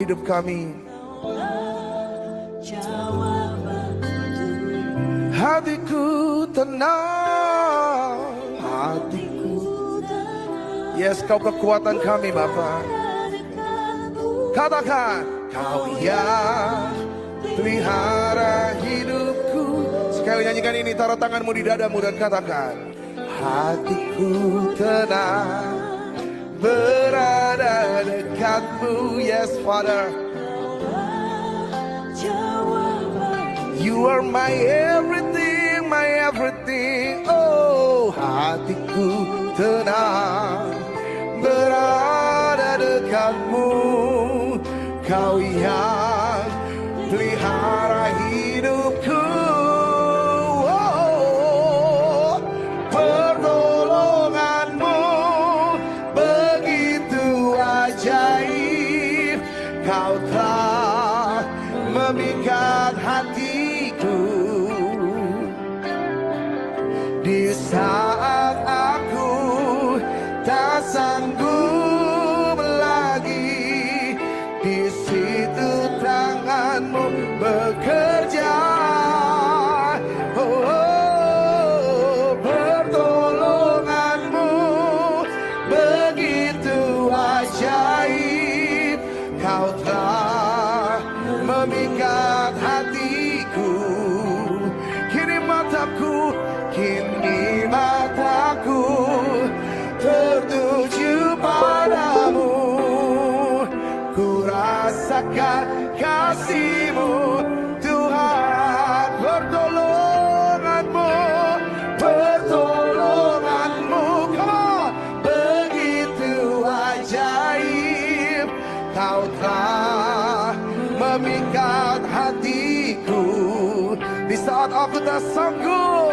hidup kami. Hatiku tenang, hatiku. Yes, kau kekuatan kami Bapa. Katakan, kau yang pelihara hidupku. Sekali nyanyikan ini, taruh tanganmu di dadamu dan katakan, hatiku tenang, berada dekatmu. Yes, Father. You are my everything, my everything. Oh, hatiku tenang, berada dekatmu. Kau yang pelihara hidupku. Oh, pertolonganmu begitu ajaib. Kau telah memikat hatiku di saat aku tak sanggup lagi. Di situ tanganmu bekerja. Oh, pertolonganmu begitu ajaib. Kau telah memikat hatiku. Kini mataku tertuju padamu. Ku rasakan kasih-Mu Tuhan. Pertolonganmu come on, begitu ajaib. Kau telah memikat hatiku di saat aku tak sanggup.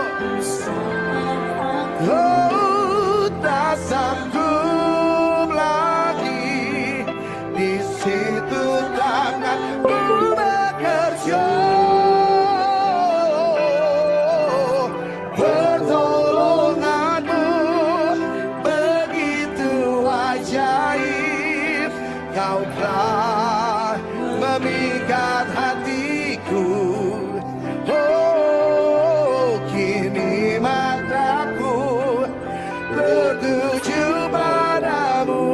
Oh, tak sanggup lagi. Di situ tanganmu bekerja. Pertolonganmu begitu ajaib. Kau telah memikat hatiku. Oh, kini mataku tertuju padamu.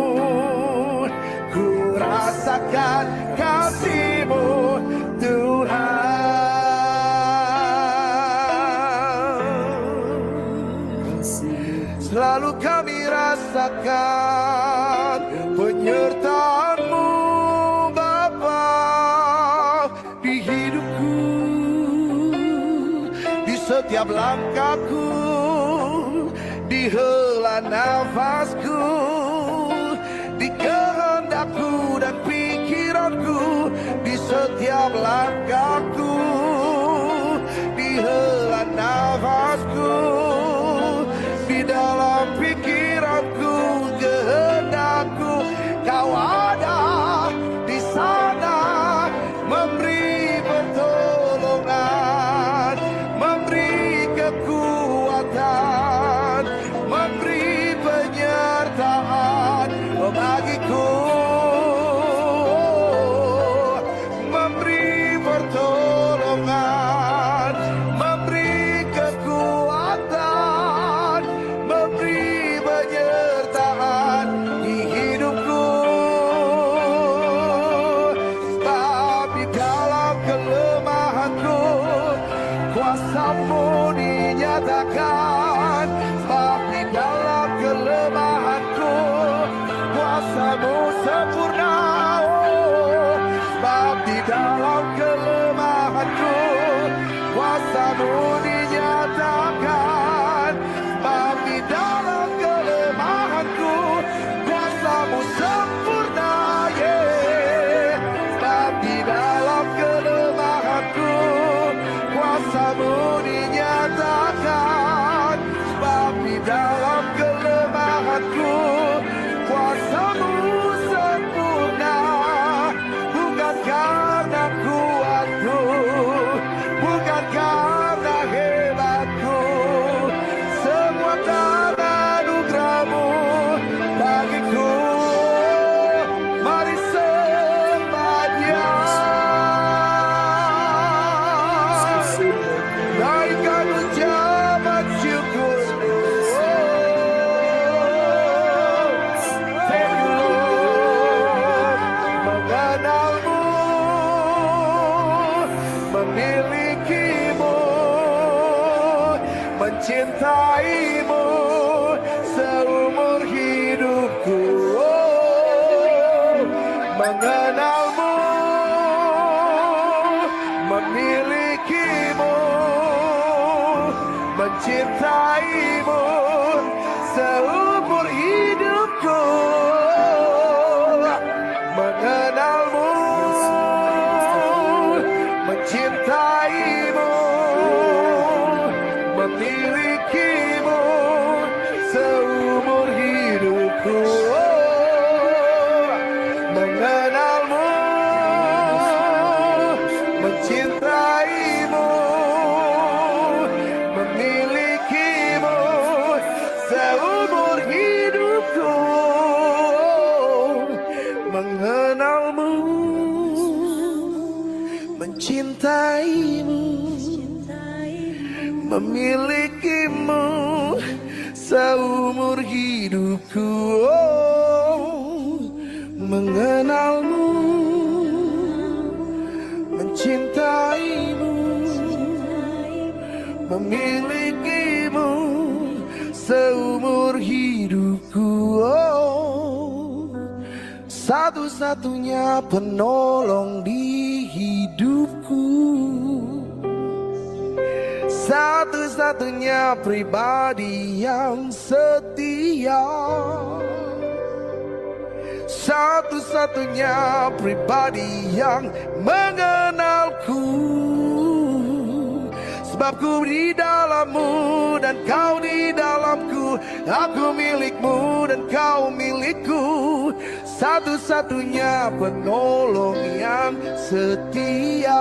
Ku rasakan kasih-Mu Tuhan. Selalu kami rasakan penyertaan-Mu Bapa di hidupku, di setiap langkahku, di hela nafasku, di kehendakku dan pikiranku, di setiap langkahku, di hela nafasku, di dalam pikiranku, kehendakku. Kau ada di sana, memberi pertolongan, memberi kekuatan, memberi penyertaan bagiku, memberi pertolongan, memberi kekuatan, memberi penyertaan di hidupku. Sebab di dalam kelemahanku kuasa-Mu dinyatakan. Sebab di dalam kelemahanku kuasa-Mu sempurna. Oh, sebab di dalam kelemahanku kuasa-Mu dinyatakan. Sebab di dalam kelemahanku kuasa-Mu sempurna. Yeah. Sebab di dalam kelemahanku kuasa-Mu dinyatakan. Sebab di dalam kelemahanku kuasa-Mu sempurna. Bukan karena kuatku, bukan karena mencintaimu seumur hidupku, mengenalmu, memilikimu, mencintaimu seumur hidupku, mengenalmu, mencintaimu, memilikimu seumur hidupku, mengenalmu, mencintaimu, memilikimu seumur hidupku, mengenalmu, mencintaimu, memilikimu seumur hidupku, mengenalmu, mencintaimu, memilikimu seumur hidupku, satu-satunya penolong di hidupku, satu-satunya pribadi yang setia, satu-satunya pribadi yang mengenalku, sebab ku di dalammu dan kau di dalamku, aku milikmu dan kau milikku, satu-satunya penolong yang setia,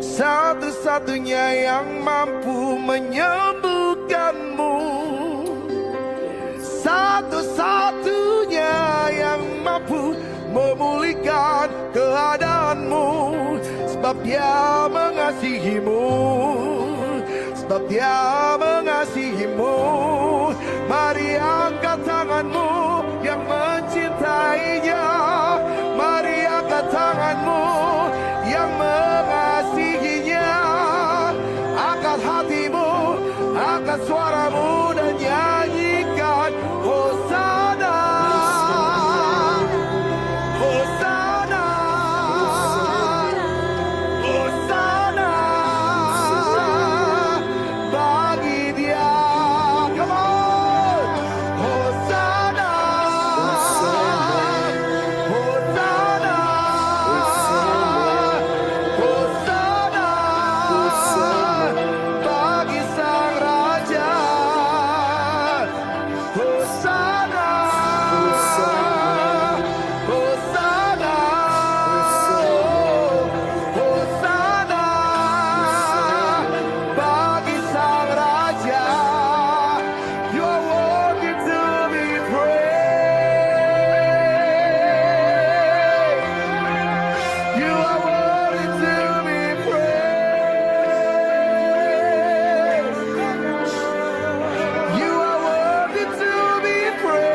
satu-satunya yang mampu menyembuhkanmu, satu-satunya yang mampu memulihkan keadaanmu, sebab dia mengasihimu, sebab dia mengasihimu. Mari angkat tanganmu yang mencintainya, mari angkat tanganmu yang mengasihinya, angkat hatimu, angkat suaramu dan nyanyikan Hosana, Hosana, Hosana bagi dia. Come on, Hosana, Hosana, Hosana bagi sang raja, Hosana, Hosana, Hosana bagi sang raja. You are worthy to be praised. You are worthy to be praised. You are worthy to be praised.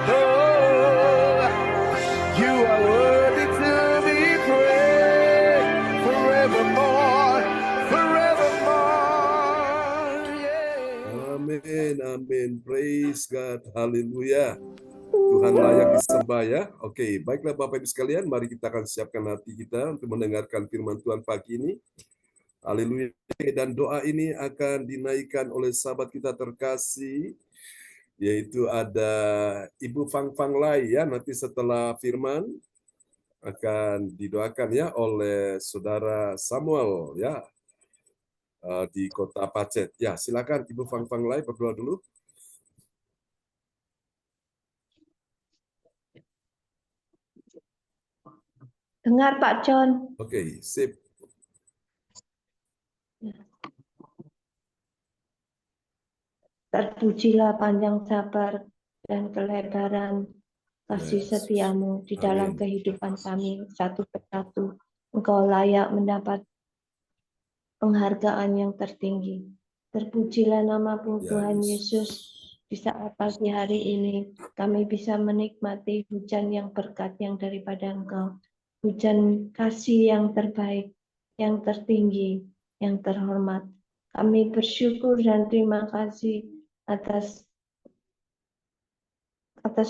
Oh, you are worthy to be praised forevermore, forevermore. Yeah. Amin, amin. Praise God. Haleluya. Tuhan layak disembah ya. Oke, baiklah Bapak Ibu sekalian, mari kita akan siapkan hati kita untuk mendengarkan firman Tuhan pagi ini. Haleluya. Dan doa ini akan dinaikkan oleh sahabat kita terkasih, yaitu ada Ibu Fang Fang Lai ya. Nanti setelah firman akan didoakan ya oleh Saudara Samuel ya di Kota Pacet. Ya, silakan Ibu Fang Fang Lai berdoa dulu. Dengar Pak John. Oke, sip. Terpujilah panjang sabar dan kelebaran kasih Yes. setiamu di dalam Amin. kehidupan kami satu persatu. Engkau layak mendapat penghargaan yang tertinggi. Terpujilah nama-Mu Tuhan Yesus. Di saat pagi hari ini kami bisa menikmati hujan yang berkat yang daripada Engkau. Hujan kasih yang terbaik. yang tertinggi, yang terhormat. Kami bersyukur dan terima kasih atas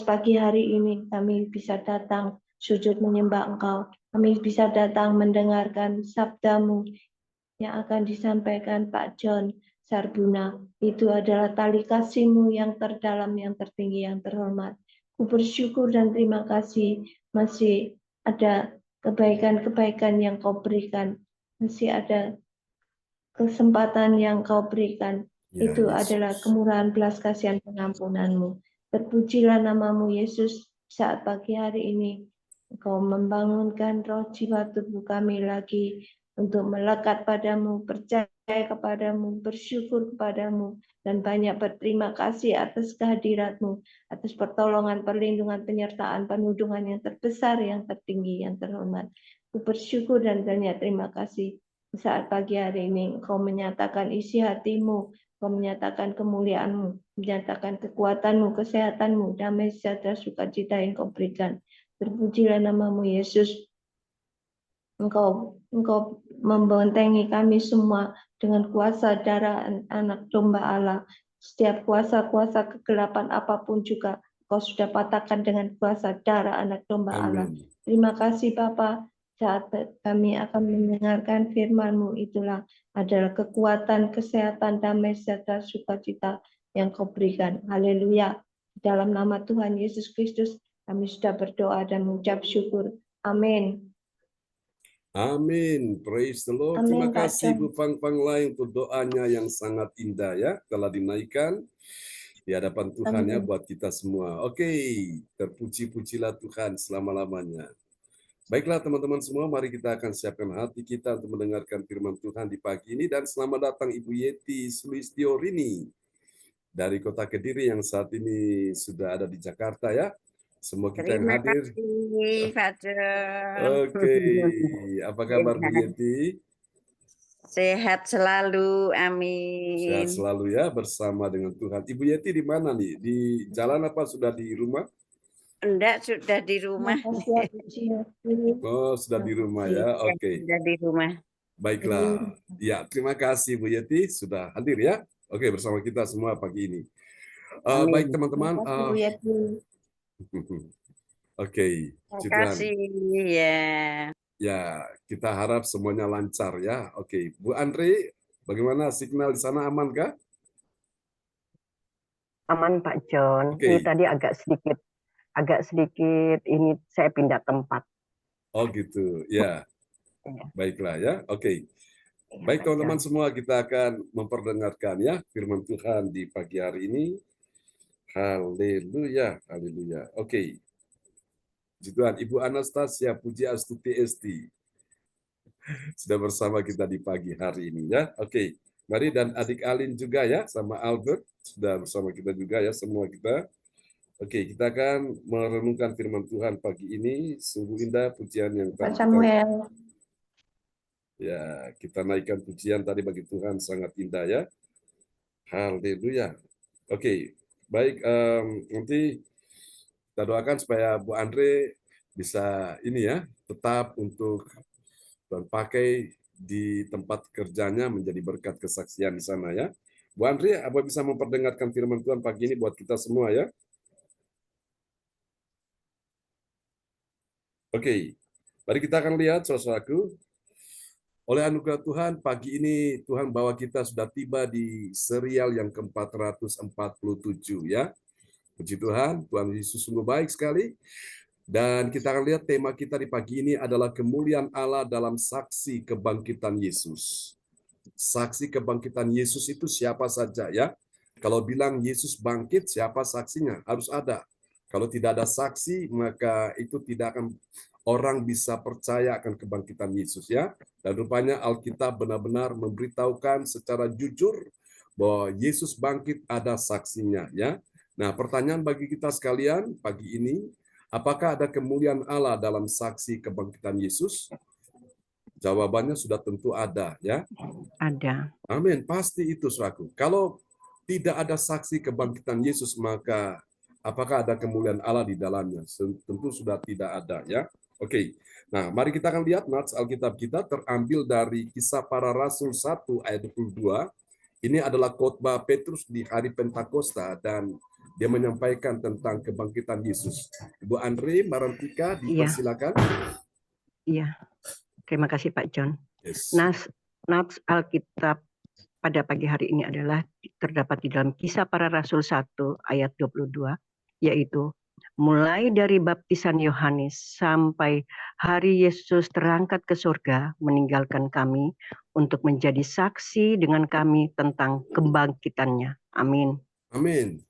pagi hari ini. Kami bisa datang sujud menyembah Engkau. Kami bisa datang mendengarkan sabda-Mu yang akan disampaikan Pak John Sarbuna. Itu adalah tali kasih-Mu yang terdalam, yang tertinggi, yang terhormat. Ku bersyukur dan terima kasih masih ada kebaikan-kebaikan yang Kau berikan. Masih ada kesempatan yang Kau berikan. Ya, Itu Yesus. adalah kemurahan belas kasihan pengampunan-Mu. Terpujilah nama-Mu Yesus saat pagi hari ini. Engkau membangunkan roh jiwa tubuh kami lagi untuk melekat padamu, percaya kepadamu, bersyukur kepadamu, dan banyak berterima kasih atas kehadiratmu, atas pertolongan, perlindungan, penyertaan, penudungan yang terbesar, yang tertinggi, yang terhormat. Ku bersyukur dan banyak terima kasih saat pagi hari ini Engkau menyatakan isi hatimu, Engkau menyatakan kemuliaanmu, menyatakan kekuatanmu, kesehatanmu, damai sejahtera, sukacita yang Kau berikan. Terpujilah namamu Yesus. Engkau membentengi kami semua dengan kuasa darah anak domba Allah. Setiap kuasa-kuasa kegelapan apapun juga Engkau sudah patahkan dengan kuasa darah anak domba Allah. Amin. Terima kasih Bapa. Saat kami akan mendengarkan firman-Mu, itulah adalah kekuatan, kesehatan, damai sejahtera, sukacita yang Kau berikan. Haleluya. Dalam nama Tuhan Yesus Kristus kami sudah berdoa dan mengucap syukur. Amin. Amin. Praise the Lord. Terima Amin, Pak kasih John. Bu Fang Fang Lai untuk doanya yang sangat indah ya. Telah dinaikkan di hadapan Tuhan ya Amin. buat kita semua. Oke, terpuji-pujilah Tuhan selama-lamanya. Baiklah teman-teman semua, mari kita akan siapkan hati kita untuk mendengarkan firman Tuhan di pagi ini. Dan selamat datang Ibu Yeti Sulistiorini dari Kota Kediri yang saat ini sudah ada di Jakarta ya. Semua kita yang Terima hadir. kasih, Pak John. Oke, apa kabar Bu Yeti? Sehat selalu, Sehat amin. selalu ya bersama dengan Tuhan. Ibu Yeti di mana nih? Di jalan apa sudah di rumah? Enggak, sudah di rumah. Oh, sudah di rumah ya. Oke. Sudah di rumah. Baiklah. Ya, terima kasih Bu Yeti sudah hadir ya. Oke, bersama kita semua pagi ini. Amin. Baik teman-teman. Oke, Terima kasih ya. ya, kita harap semuanya lancar ya. Oke, Bu Andre, bagaimana signal di sana, aman kah? Aman Pak John. Oke. Ini tadi agak sedikit ini saya pindah tempat. Oh gitu, ya. Ya. Baiklah ya. Oke. Ya, Baik Pak teman-teman John. semua, kita akan memperdengarkan ya firman Tuhan di pagi hari ini. Haleluya, haleluya. Oke. Puji Tuhan, Ibu Anastasia Puji Astuti Esti sudah bersama kita di pagi hari ini ya. Oke. Mari dan adik Alin juga ya, sama Albert sudah bersama kita juga ya, semua kita. Oke, kita akan merenungkan firman Tuhan pagi ini. Sungguh indah pujian yang Pak tadi Samuel. ya, kita naikkan pujian tadi bagi Tuhan sangat indah ya. Haleluya. Oke, baik, nanti kita doakan supaya Bu Andre bisa ini ya, tetap untuk Tuhan pakai di tempat kerjanya menjadi berkat kesaksian di sana ya. Bu Andre, apa bisa memperdengarkan firman Tuhan pagi ini buat kita semua ya? Oke, mari kita akan lihat saudaraku. Oleh anugerah Tuhan, pagi ini Tuhan bawa kita sudah tiba di serial yang ke-447 ya. Puji Tuhan, Tuhan Yesus sungguh baik sekali. Dan kita akan lihat tema kita di pagi ini adalah kemuliaan Allah dalam saksi kebangkitan Yesus. Saksi kebangkitan Yesus itu siapa saja ya. Kalau bilang Yesus bangkit, siapa saksinya? Harus ada. Kalau tidak ada saksi, maka itu tidak akan orang bisa percaya akan kebangkitan Yesus ya. Dan rupanya Alkitab benar-benar memberitahukan secara jujur bahwa Yesus bangkit ada saksinya ya. Nah, pertanyaan bagi kita sekalian pagi ini, apakah ada kemuliaan Allah dalam saksi kebangkitan Yesus? Jawabannya sudah tentu ada ya. Ada. Amin, pasti itu saudaraku. Kalau tidak ada saksi kebangkitan Yesus, maka apakah ada kemuliaan Allah di dalamnya? Tentu sudah tidak ada ya. Oke. Nah, mari kita akan lihat nats Alkitab kita terambil dari Kisah Para Rasul 1 ayat 22. Ini adalah khotbah Petrus di hari Pentakosta dan dia menyampaikan tentang kebangkitan Yesus. Ibu Andre Marantika Iya, dipersilakan. iya. Terima kasih Pak John. Yes. Nats Alkitab pada pagi hari ini adalah terdapat di dalam Kisah Para Rasul 1 ayat 22, yaitu mulai dari baptisan Yohanes sampai hari Yesus terangkat ke surga meninggalkan kami untuk menjadi saksi dengan kami tentang kebangkitannya. Amin. Amin.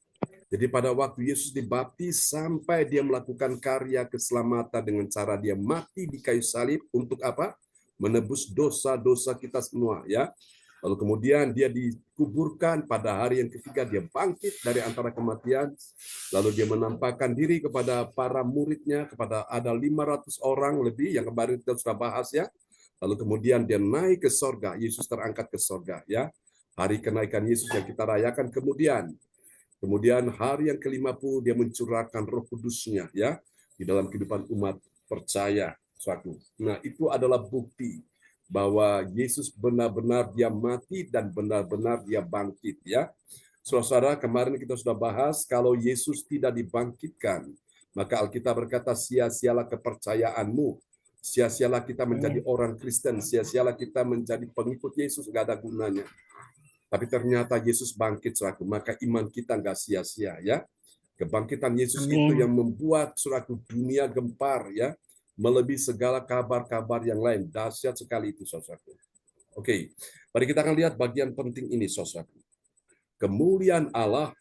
Jadi pada waktu Yesus dibaptis sampai dia melakukan karya keselamatan dengan cara dia mati di kayu salib untuk apa? Menebus dosa-dosa kita semua, ya. Lalu kemudian dia dikuburkan, pada hari yang ketiga dia bangkit dari antara kematian. Lalu dia menampakkan diri kepada para muridnya, kepada ada 500 orang lebih yang kemarin kita sudah bahas, ya. Lalu kemudian dia naik ke sorga, Yesus terangkat ke sorga, ya. Hari kenaikan Yesus yang kita rayakan Kemudian hari yang ke-50 dia mencurahkan Roh Kudus-Nya, ya, di dalam kehidupan umat percaya suatu. Nah, itu adalah bukti bahwa Yesus benar-benar dia mati dan benar-benar dia bangkit, ya. Saudara, kemarin kita sudah bahas kalau Yesus tidak dibangkitkan, maka Alkitab berkata sia-sialah kepercayaanmu. Sia-sialah kita menjadi orang Kristen, sia-sialah kita menjadi pengikut Yesus, nggak ada gunanya. Tapi ternyata Yesus bangkit, saudaraku, maka iman kita nggak sia-sia, ya. Kebangkitan Yesus itu yang membuat saudaraku dunia gempar, ya, melebihi segala kabar-kabar yang lain. Dahsyat sekali itu, saudaraku. Oke, mari kita akan lihat bagian penting ini, saudaraku. Kemuliaan Allah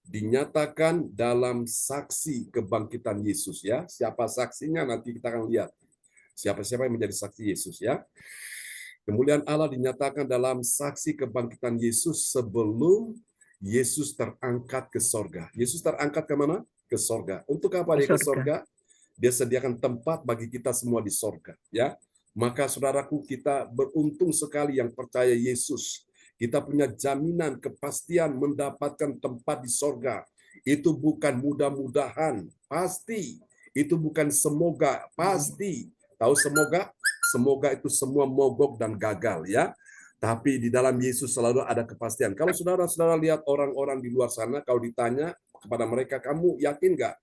dinyatakan dalam saksi kebangkitan Yesus, ya. Siapa saksinya nanti kita akan lihat. Siapa-siapa yang menjadi saksi Yesus, ya. Kemuliaan Allah dinyatakan dalam saksi kebangkitan Yesus sebelum Yesus terangkat ke sorga. Yesus terangkat ke mana? Ke sorga. Untuk apa dia ke sorga? Dia sediakan tempat bagi kita semua di sorga, ya. Maka saudaraku, kita beruntung sekali yang percaya Yesus. Kita punya jaminan kepastian mendapatkan tempat di sorga. Itu bukan mudah-mudahan, pasti. Itu bukan semoga, pasti. Tahu semoga? Semoga itu semua mogok dan gagal, ya. Tapi di dalam Yesus selalu ada kepastian. Kalau saudara-saudara lihat orang-orang di luar sana, kalau ditanya kepada mereka, kamu yakin nggak?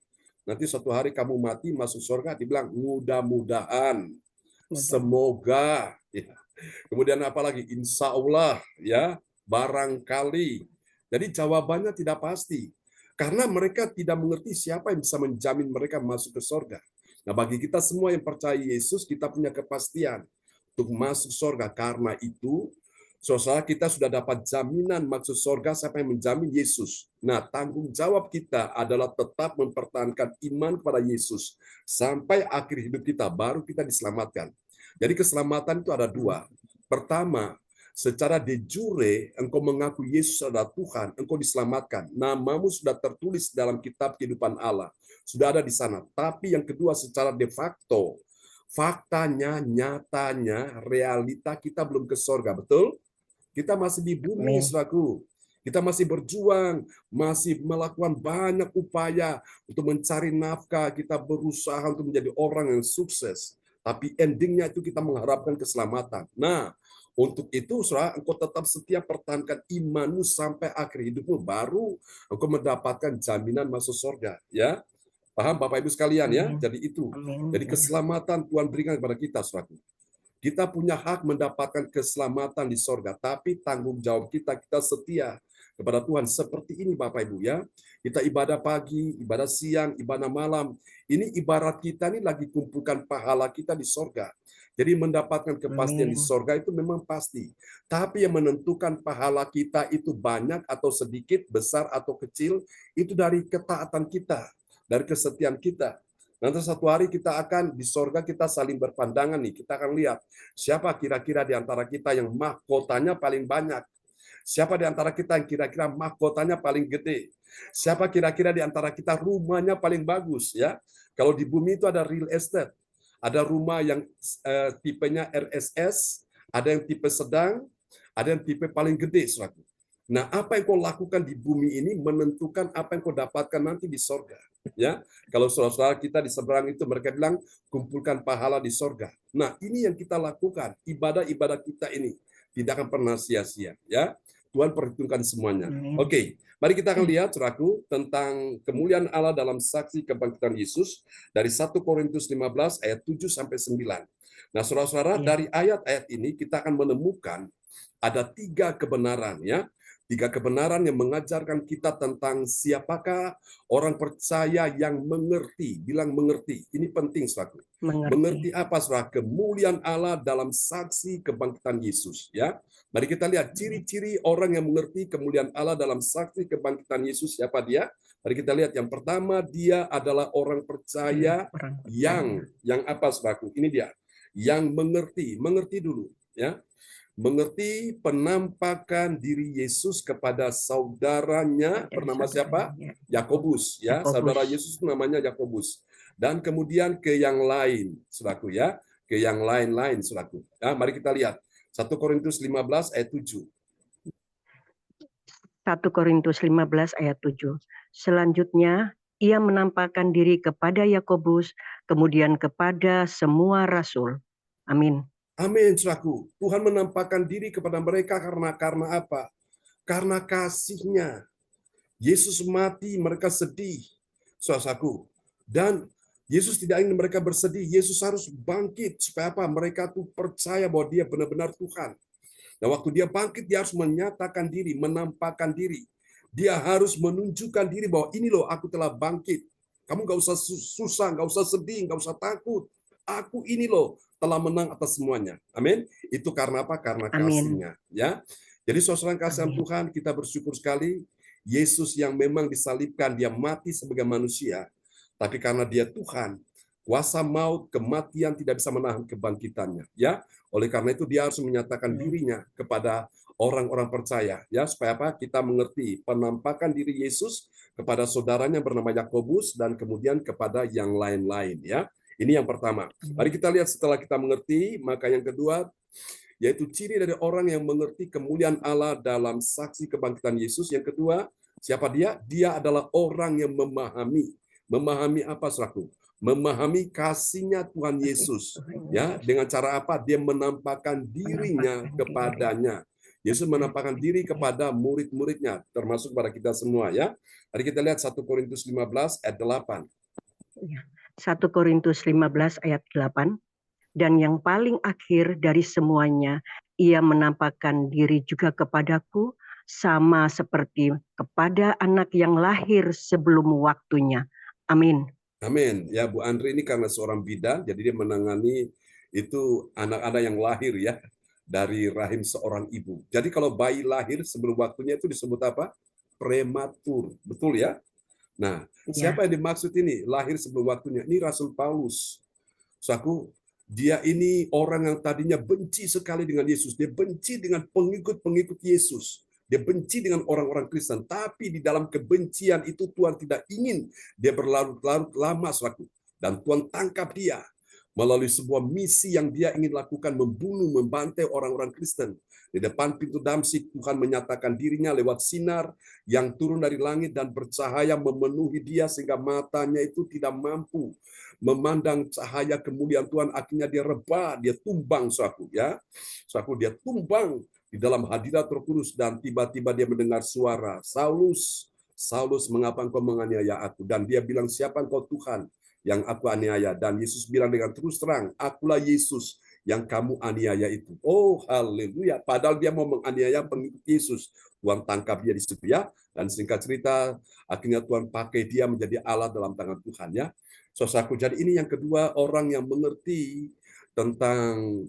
Nanti suatu hari kamu mati masuk surga, dibilang mudah-mudahan, semoga. Ya. Kemudian apalagi? Insya Allah, ya, barangkali. Jadi jawabannya tidak pasti. Karena mereka tidak mengerti siapa yang bisa menjamin mereka masuk ke surga. Nah, bagi kita semua yang percaya Yesus, kita punya kepastian untuk masuk surga. Karena itu, saudara, kita sudah dapat jaminan masuk surga. Siapa yang menjamin? Yesus. Nah, tanggung jawab kita adalah tetap mempertahankan iman kepada Yesus sampai akhir hidup kita, baru kita diselamatkan. Jadi keselamatan itu ada dua. Pertama, secara de jure, engkau mengaku Yesus adalah Tuhan, engkau diselamatkan. Namamu sudah tertulis dalam kitab kehidupan Allah. Sudah ada di sana. Tapi yang kedua, secara de facto, faktanya, nyatanya, realita kita belum ke sorga, betul? Kita masih di bumi, saudaraku. Kita masih berjuang, masih melakukan banyak upaya untuk mencari nafkah, kita berusaha untuk menjadi orang yang sukses. Tapi endingnya itu kita mengharapkan keselamatan. Nah, untuk itu, saudara, engkau tetap setia pertahankan imanmu sampai akhir hidupmu, baru engkau mendapatkan jaminan masuk surga, ya. Paham Bapak Ibu sekalian, ya? Jadi itu. Jadi keselamatan Tuhan berikan kepada kita, saudara. Kita punya hak mendapatkan keselamatan di surga, tapi tanggung jawab kita setia kepada Tuhan. Seperti ini Bapak Ibu, ya. Kita ibadah pagi, ibadah siang, ibadah malam. Ini ibarat kita ini lagi kumpulkan pahala kita di surga. Jadi mendapatkan kepastian di surga itu memang pasti. Tapi yang menentukan pahala kita itu banyak atau sedikit, besar atau kecil, itu dari ketaatan kita, dari kesetiaan kita. Nanti satu hari kita akan di sorga, kita saling berpandangan nih. Kita akan lihat siapa kira-kira di antara kita yang mahkotanya paling banyak. Siapa di antara kita yang kira-kira mahkotanya paling gede. Siapa kira-kira di antara kita rumahnya paling bagus, ya. Kalau di bumi itu ada real estate. Ada rumah yang tipenya RSS, ada yang tipe sedang, ada yang tipe paling gede, saudara. Nah, apa yang kau lakukan di bumi ini menentukan apa yang kau dapatkan nanti di sorga. Ya, kalau saudara-saudara kita di seberang itu mereka bilang kumpulkan pahala di sorga. Nah, ini yang kita lakukan. Ibadah-ibadah kita ini tidak akan pernah sia-sia. Ya, Tuhan perhitungkan semuanya. Amin. Oke, mari kita akan lihat, saudaraku, tentang kemuliaan Allah dalam saksi kebangkitan Yesus dari 1 Korintus 15 ayat 7 sampai 9. Nah, saudara-saudara, Iya. dari ayat-ayat ini kita akan menemukan ada 3 kebenaran, ya. 3 kebenaran yang mengajarkan kita tentang siapakah orang percaya yang mengerti. Bilang mengerti. Ini penting, saudara. Mengerti apa, saudara? Kemuliaan Allah dalam saksi kebangkitan Yesus. Ya, mari kita lihat ciri-ciri orang yang mengerti kemuliaan Allah dalam saksi kebangkitan Yesus. Siapa dia? Mari kita lihat. Yang pertama, dia adalah orang percaya yang apa, saudara? Ini dia. Yang mengerti dulu. Ya. Mengerti penampakan diri Yesus kepada saudaranya bernama siapa? Yakobus, ya. Saudara Yesus namanya Yakobus. Dan kemudian ke yang lain, saudaraku, ya. Ke yang lain-lain, saudaraku. Ya, mari kita lihat 1 Korintus 15 ayat 7. 1 Korintus 15 ayat 7. Selanjutnya ia menampakkan diri kepada Yakobus, kemudian kepada semua rasul. Amin. Amin, saudaraku. Tuhan menampakkan diri kepada mereka karena apa? Karena kasih-Nya. Yesus mati, mereka sedih, saudaraku. Dan Yesus tidak ingin mereka bersedih. Yesus harus bangkit supaya apa? Mereka tuh percaya bahwa Dia benar-benar Tuhan. Nah, waktu Dia bangkit, Dia harus menyatakan diri, menampakkan diri. Dia harus menunjukkan diri bahwa ini loh, aku telah bangkit. Kamu gak usah susah, gak usah sedih, gak usah takut. Aku ini loh telah menang atas semuanya. Amin. Itu karena apa? Karena kasih-Nya. Ya. Jadi saudara kasihan Tuhan, kita bersyukur sekali. Yesus yang memang disalibkan, Dia mati sebagai manusia. Tapi karena Dia Tuhan, kuasa maut, kematian tidak bisa menahan kebangkitannya. Ya. Oleh karena itu Dia harus menyatakan dirinya kepada orang-orang percaya. Ya, supaya apa? Kita mengerti penampakan diri Yesus kepada saudaranya bernama Yakobus dan kemudian kepada yang lain-lain. Ya. Ini yang pertama. Mari kita lihat setelah kita mengerti, maka yang kedua, yaitu ciri dari orang yang mengerti kemuliaan Allah dalam saksi kebangkitan Yesus. Yang kedua, siapa dia? Dia adalah orang yang memahami. Memahami apa, saudaraku? Memahami kasih-Nya Tuhan Yesus. Ya, dengan cara apa? Dia menampakkan dirinya kepadanya. Yesus menampakkan diri kepada murid-muridnya, termasuk pada kita semua. Ya, mari kita lihat 1 Korintus 15 ayat 8. 1 Korintus 15 ayat 8. Dan yang paling akhir dari semuanya, ia menampakkan diri juga kepadaku, sama seperti kepada anak yang lahir sebelum waktunya. Amin. Amin. Ya, Bu Andri ini karena seorang bidan, jadi dia menangani itu anak-anak yang lahir ya dari rahim seorang ibu. Jadi kalau bayi lahir sebelum waktunya itu disebut apa? Prematur. Betul ya? Nah, siapa yang dimaksud ini? Lahir sebelum waktunya. Ini Rasul Paulus. Saku, dia ini orang yang tadinya benci sekali dengan Yesus. Dia benci dengan pengikut-pengikut Yesus. Dia benci dengan orang-orang Kristen. Tapi di dalam kebencian itu Tuhan tidak ingin dia berlarut-larut lama, saku. Dan Tuhan tangkap dia melalui sebuah misi yang dia ingin lakukan, membunuh, membantai orang-orang Kristen. Di depan pintu Damsyik, Tuhan menyatakan dirinya lewat sinar yang turun dari langit dan bercahaya memenuhi dia sehingga matanya itu tidak mampu memandang cahaya kemuliaan Tuhan. Akhirnya dia rebah, dia tumbang, saudaraku, ya. Saudaraku, dia tumbang di dalam hadirat Roh Kudus dan tiba-tiba dia mendengar suara, Saulus, Saulus, mengapa engkau menganiaya aku? Dan dia bilang, siapa engkau Tuhan yang aku aniaya? Dan Yesus bilang dengan terus terang, akulah Yesus yang kamu aniaya itu. Oh, haleluya. Padahal dia mau menganiaya pengikut Yesus. Tuhan tangkap dia di situ ya. Dan singkat cerita, akhirnya Tuhan pakai dia menjadi Allah dalam tangan Tuhan ya. Saudaraku, jadi ini yang kedua, orang yang mengerti tentang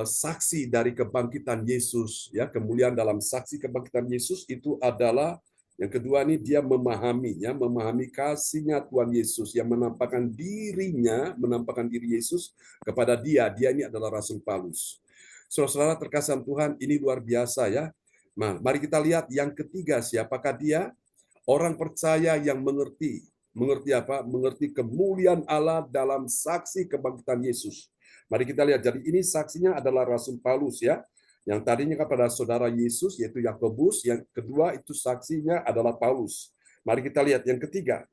saksi dari kebangkitan Yesus ya, kemuliaan dalam saksi kebangkitan Yesus itu adalah yang kedua ini dia memahami ya, memahami kasih-Nya Tuhan Yesus yang menampakkan dirinya, menampakkan diri Yesus kepada dia. Dia ini adalah Rasul Paulus. Saudara-saudara terkasih Tuhan, ini luar biasa ya. Nah, mari kita lihat yang ketiga, siapakah dia? Orang percaya yang mengerti. Mengerti apa? Mengerti kemuliaan Allah dalam saksi kebangkitan Yesus. Mari kita lihat. Jadi ini saksinya adalah Rasul Paulus ya. Yang tadinya kepada saudara Yesus yaitu Yakobus, yang kedua itu saksinya adalah Paulus. Mari kita lihat yang ketiga.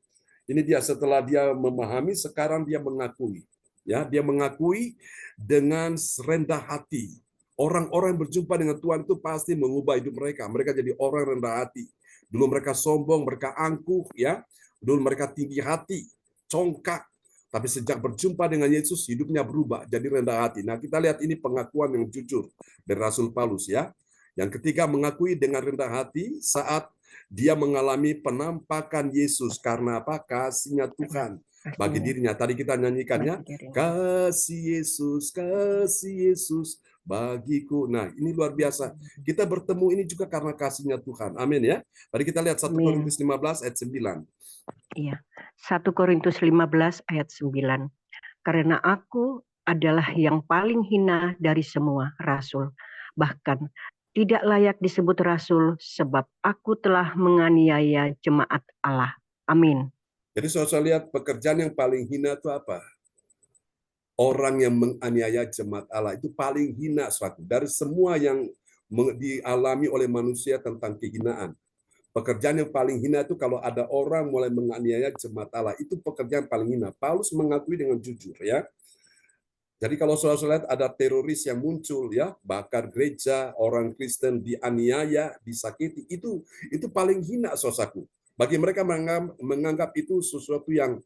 Ini dia setelah dia memahami, sekarang dia mengakui. Ya, dia mengakui dengan rendah hati. Orang-orang yang berjumpa dengan Tuhan itu pasti mengubah hidup mereka. Mereka jadi orang rendah hati. Dulu mereka sombong, mereka angkuh, ya. Dulu mereka tinggi hati, congkak. Tapi sejak berjumpa dengan Yesus, hidupnya berubah, jadi rendah hati. Nah, kita lihat ini pengakuan yang jujur dari Rasul Paulus, ya. Yang ketiga, mengakui dengan rendah hati saat dia mengalami penampakan Yesus. Karena apa? Kasih-Nya Tuhan bagi dirinya. Tadi kita nyanyikannya, kasih Yesus bagiku. Nah, ini luar biasa. Kita bertemu ini juga karena kasih-Nya Tuhan. Amin ya. Mari kita lihat 1 Korintus 15 ayat 9. Iya, 1 Korintus 15 ayat 9. Karena aku adalah yang paling hina dari semua rasul. Bahkan tidak layak disebut rasul sebab aku telah menganiaya jemaat Allah. Amin. Jadi saudara lihat pekerjaan yang paling hina itu apa? Orang yang menganiaya jemaat Allah itu paling hina, suatu dari semua yang dialami oleh manusia tentang kehinaan. Pekerjaan yang paling hina itu kalau ada orang mulai menganiaya jemaat Allah, itu pekerjaan paling hina. Paulus mengakui dengan jujur, ya. Jadi kalau saudara lihat ada teroris yang muncul, ya, bakar gereja, orang Kristen dianiaya, disakiti, itu paling hina, saudaraku. Bagi mereka menganggap itu sesuatu yang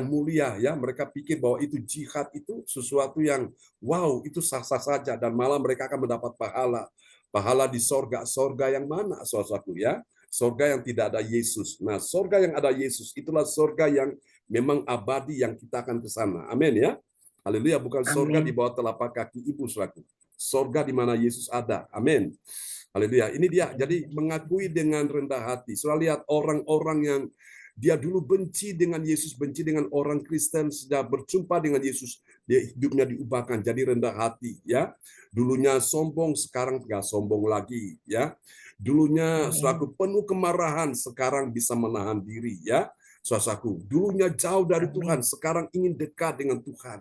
mulia, ya. Mereka pikir bahwa itu jihad, itu sesuatu yang wow, itu sah-sah saja, dan malah mereka akan mendapat pahala di sorga yang mana, saudaraku, ya. Sorga yang tidak ada Yesus. Nah, sorga yang ada Yesus itulah sorga yang memang abadi, yang kita akan ke sana. Amin, ya. Haleluya, bukan sorga di bawah telapak kaki ibu, saudaraku. Sorga di mana Yesus ada. Amin. Haleluya. Ini dia. Jadi mengakui dengan rendah hati. Soal lihat orang-orang yang dia dulu benci dengan Yesus, benci dengan orang Kristen, sudah berjumpa dengan Yesus, dia hidupnya diubahkan jadi rendah hati, ya. Dulunya sombong, sekarang nggak sombong lagi, ya. Dulunya selaku penuh kemarahan, sekarang bisa menahan diri, ya. Saudaraku, dulunya jauh dari Tuhan, sekarang ingin dekat dengan Tuhan.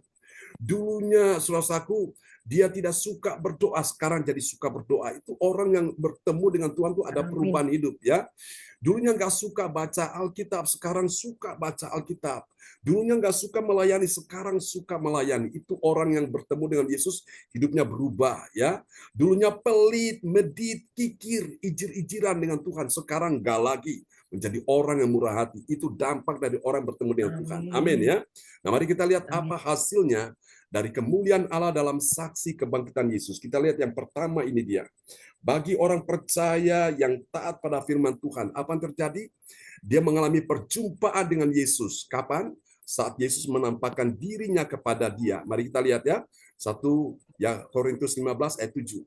Dulunya saudaraku, dia tidak suka berdoa, sekarang jadi suka berdoa. Itu orang yang bertemu dengan Tuhan itu ada perubahan hidup, ya. Dulunya nggak suka baca Alkitab, sekarang suka baca Alkitab. Dulunya nggak suka melayani, sekarang suka melayani. Itu orang yang bertemu dengan Yesus, hidupnya berubah, ya. Dulunya pelit, medit, kikir, ijir-ijiran dengan Tuhan, sekarang nggak lagi. Menjadi orang yang murah hati. Itu dampak dari orang yang bertemu dengan Tuhan. Amin, ya. Nah, mari kita lihat apa hasilnya dari kemuliaan Allah dalam saksi kebangkitan Yesus. Kita lihat yang pertama, ini dia. Bagi orang percaya yang taat pada firman Tuhan, apa yang terjadi? Dia mengalami perjumpaan dengan Yesus. Kapan? Saat Yesus menampakkan dirinya kepada dia. Mari kita lihat, ya. 1 Korintus 15 ayat 7.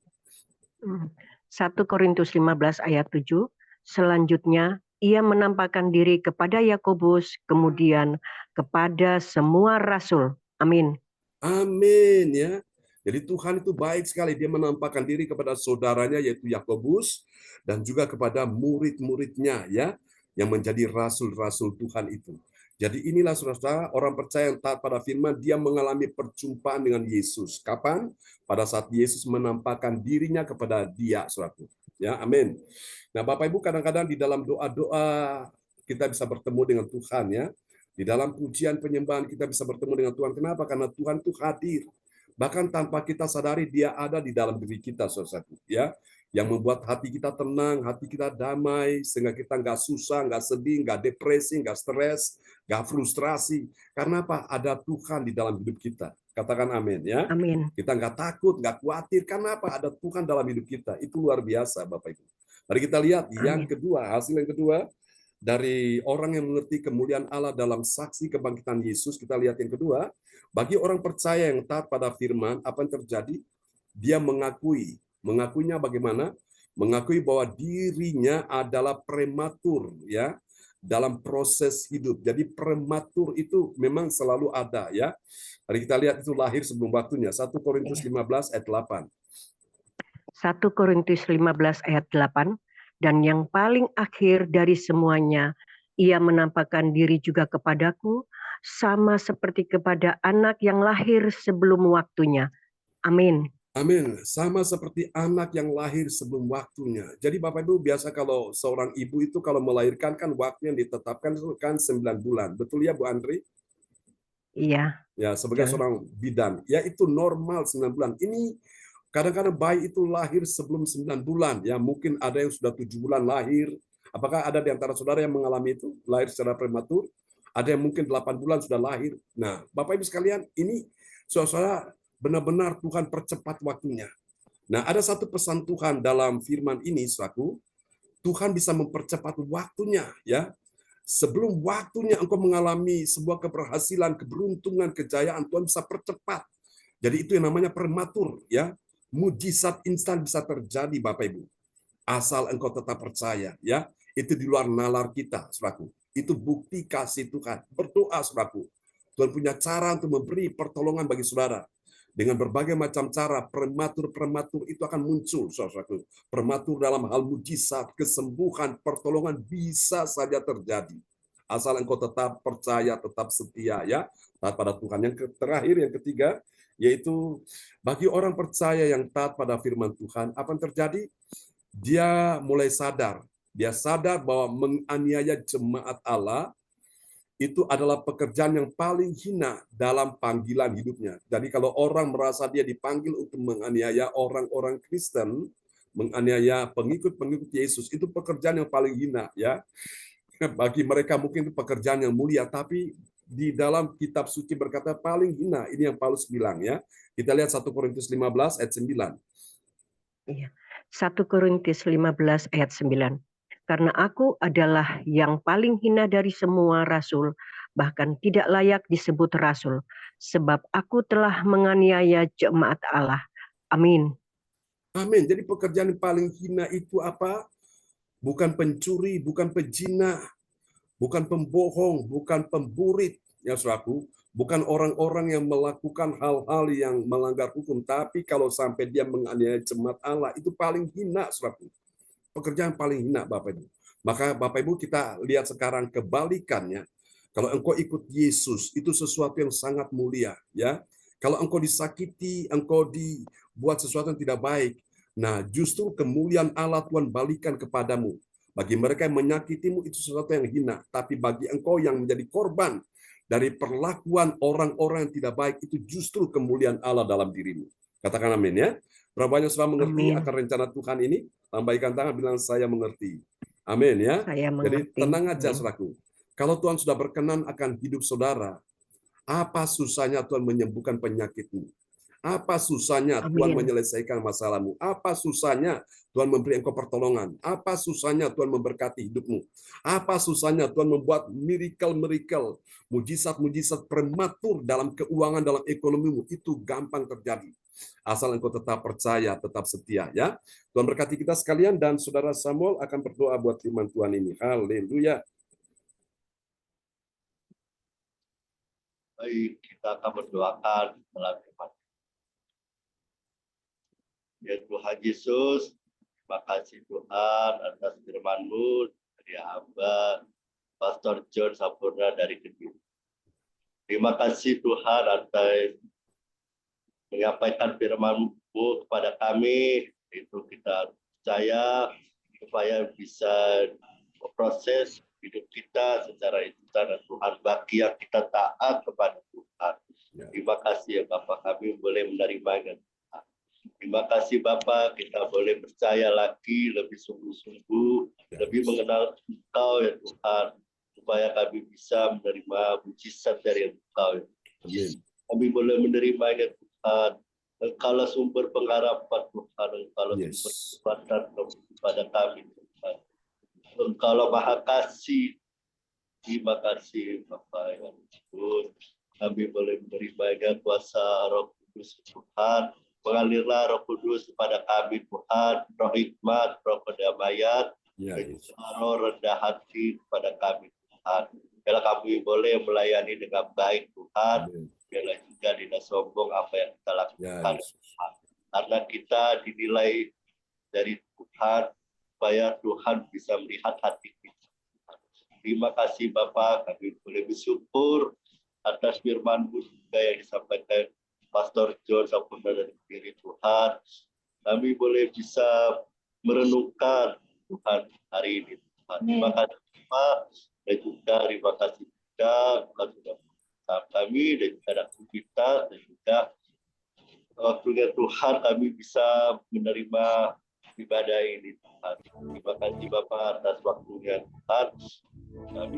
1 Korintus 15 ayat 7. Selanjutnya, ia menampakkan diri kepada Yakobus, kemudian kepada semua rasul. Amin. Amin, ya. Jadi Tuhan itu baik sekali. Dia menampakkan diri kepada saudaranya yaitu Yakobus dan juga kepada murid-muridnya, ya, yang menjadi rasul-rasul Tuhan itu. Jadi inilah saudara, orang percaya yang taat pada firman, dia mengalami perjumpaan dengan Yesus. Kapan? Pada saat Yesus menampakkan dirinya kepada dia, saudara. Ya, amin. Nah, Bapak Ibu, kadang-kadang di dalam doa-doa kita bisa bertemu dengan Tuhan, ya. Di dalam pujian penyembahan kita bisa bertemu dengan Tuhan. Kenapa? Karena Tuhan itu hadir. Bahkan tanpa kita sadari dia ada di dalam diri kita, saudaraku, ya, yang membuat hati kita tenang, hati kita damai, sehingga kita nggak susah, nggak sedih, nggak depresi, nggak stres, nggak frustrasi. Karena apa? Ada Tuhan di dalam hidup kita. Katakan amin, ya. Amin. Kita nggak takut, nggak khawatir. Karena apa? Ada Tuhan dalam hidup kita. Itu luar biasa, Bapak Ibu. Mari kita lihat yang kedua, hasil yang kedua dari orang yang mengerti kemuliaan Allah dalam saksi kebangkitan Yesus. Kita lihat yang kedua. Bagi orang percaya yang taat pada firman, apa yang terjadi? Dia mengakui. Mengakuinya bagaimana? Mengakui bahwa dirinya adalah prematur, ya, dalam proses hidup. Jadi prematur itu memang selalu ada, ya. Mari kita lihat itu lahir sebelum waktunya. 1 Korintus 15 ayat 8. 1 Korintus 15 ayat 8. Dan yang paling akhir dari semuanya, ia menampakkan diri juga kepadaku, sama seperti kepada anak yang lahir sebelum waktunya. Amin. Amin. Sama seperti anak yang lahir sebelum waktunya. Jadi Bapak Ibu, biasa kalau seorang ibu itu kalau melahirkan kan waktu yang ditetapkan itu kan 9 bulan. Betul ya Bu Andri? Iya, Ya, sebagai betul. seorang bidan. Ya, itu normal 9 bulan. Ini kadang-kadang bayi itu lahir sebelum 9 bulan. Ya, mungkin ada yang sudah 7 bulan lahir. Apakah ada di antara saudara yang mengalami itu? Lahir secara prematur? Ada yang mungkin 8 bulan sudah lahir. Nah, Bapak Ibu sekalian, ini saudara benar-benar Tuhan percepat waktunya. Nah, ada satu pesan Tuhan dalam firman ini, saudaraku. Tuhan bisa mempercepat waktunya, ya. Sebelum waktunya engkau mengalami sebuah keberhasilan, keberuntungan, kejayaan, Tuhan bisa percepat. Jadi itu yang namanya prematur, ya. Mujizat instan bisa terjadi, Bapak Ibu. Asal engkau tetap percaya, ya. Itu di luar nalar kita, saudaraku. Itu bukti kasih Tuhan. Berdoa, saudaraku. Tuhan punya cara untuk memberi pertolongan bagi saudara. Dengan berbagai macam cara, prematur-prematur itu akan muncul, saudaraku. Prematur dalam hal mujizat, kesembuhan, pertolongan bisa saja terjadi. Asal engkau tetap percaya, tetap setia, ya, taat pada Tuhan. Yang terakhir, yang ketiga, yaitu bagi orang percaya yang taat pada firman Tuhan, apa yang terjadi? Dia mulai sadar. Dia sadar bahwa menganiaya jemaat Allah itu adalah pekerjaan yang paling hina dalam panggilan hidupnya. Jadi kalau orang merasa dia dipanggil untuk menganiaya orang-orang Kristen, menganiaya pengikut-pengikut Yesus, itu pekerjaan yang paling hina, ya. Bagi mereka mungkin itu pekerjaan yang mulia, tapi di dalam kitab suci berkata paling hina. Ini yang Paulus bilang, ya. Kita lihat 1 Korintus 15 ayat 9. Iya. 1 Korintus 15 ayat 9. Karena aku adalah yang paling hina dari semua rasul, bahkan tidak layak disebut rasul, sebab aku telah menganiaya jemaat Allah. Amin. Amin. Jadi pekerjaan yang paling hina itu apa? Bukan pencuri, bukan pezina, bukan pembohong, bukan pemburit, ya saudaraku. Bukan orang-orang yang melakukan hal-hal yang melanggar hukum, tapi kalau sampai dia menganiaya jemaat Allah, itu paling hina, saudaraku. Pekerjaan paling hina, Bapak Ibu. Maka Bapak Ibu kita lihat sekarang kebalikannya. Kalau engkau ikut Yesus, itu sesuatu yang sangat mulia, ya. Kalau engkau disakiti, engkau dibuat sesuatu yang tidak baik, nah justru kemuliaan Allah Tuhan balikan kepadamu. Bagi mereka yang menyakitimu itu sesuatu yang hina, tapi bagi engkau yang menjadi korban dari perlakuan orang-orang yang tidak baik, itu justru kemuliaan Allah dalam dirimu. Katakan amin, ya. Berapa banyak sudah mengerti Amin. akan rencana Tuhan ini? Lambaikan tangan bilang saya mengerti. Amin, ya. Saya Jadi mengerti. tenang aja, Amin. saudaraku. Kalau Tuhan sudah berkenan akan hidup saudara, apa susahnya Tuhan menyembuhkan penyakitmu? Apa susahnya Tuhan Amin. menyelesaikan masalahmu? Apa susahnya Tuhan memberi engkau pertolongan? Apa susahnya Tuhan memberkati hidupmu? Apa susahnya Tuhan membuat miracle-miracle, mujizat-mujizat prematur dalam keuangan, dalam ekonomimu? Itu gampang terjadi. Asal engkau tetap percaya, tetap setia, ya. Tuhan berkati kita sekalian, dan saudara Samuel akan berdoa buat firman Tuhan ini. Haleluya. Baik, kita akan berdoakan melalui firman. Ya Tuhan Yesus, terima kasih Tuhan atas firman-Mu dari hamba Pastor John Sampurna dari Kediri. Terima kasih Tuhan atas menyampaikan firman-Mu kepada kami, itu kita percaya supaya bisa proses hidup kita secara instan, Tuhan, bagi yang kita taat kepada Tuhan. Terima kasih ya Bapak, kami boleh menerimanya. Terima kasih Bapak, kita boleh percaya lagi, lebih sungguh-sungguh, lebih mengenal Engkau ya Tuhan, supaya kami bisa menerima mujizat dari Engkau. Amin. Kami boleh menerimanya Tuhan. Engkaulah sumber pengharapan Tuhan, Engkaulah sumber kekuatan kepada kami Tuhan. Engkaulah Maha Kasih. Terima kasih Bapak yang Tuhan. Kami boleh menerimanya kuasa Roh Kudus Tuhan. Mengalirlah Roh Kudus kepada kami Tuhan, Roh hikmat, Roh kedamaian, roh rendah hati kepada kami Tuhan. Bila kami boleh melayani dengan baik Tuhan, bila juga tidak sombong apa yang kita lakukan, karena kita dinilai dari Tuhan, supaya Tuhan bisa melihat hati kita. Terima kasih Bapak, kami boleh bersyukur atas firman-Mu juga yang disampaikan Pastor John Saputra dan diri Tuhan, kami boleh bisa merenungkan Tuhan hari ini. Tuhan. Terima kasih Pak, dan juga terima kasih juga Tuhan sudah bersama kami dan juga aktivitas dan juga waktunya Tuhan kami bisa menerima ibadah ini Tuhan. Terima kasih Bapak atas waktunya Tuhan. Kami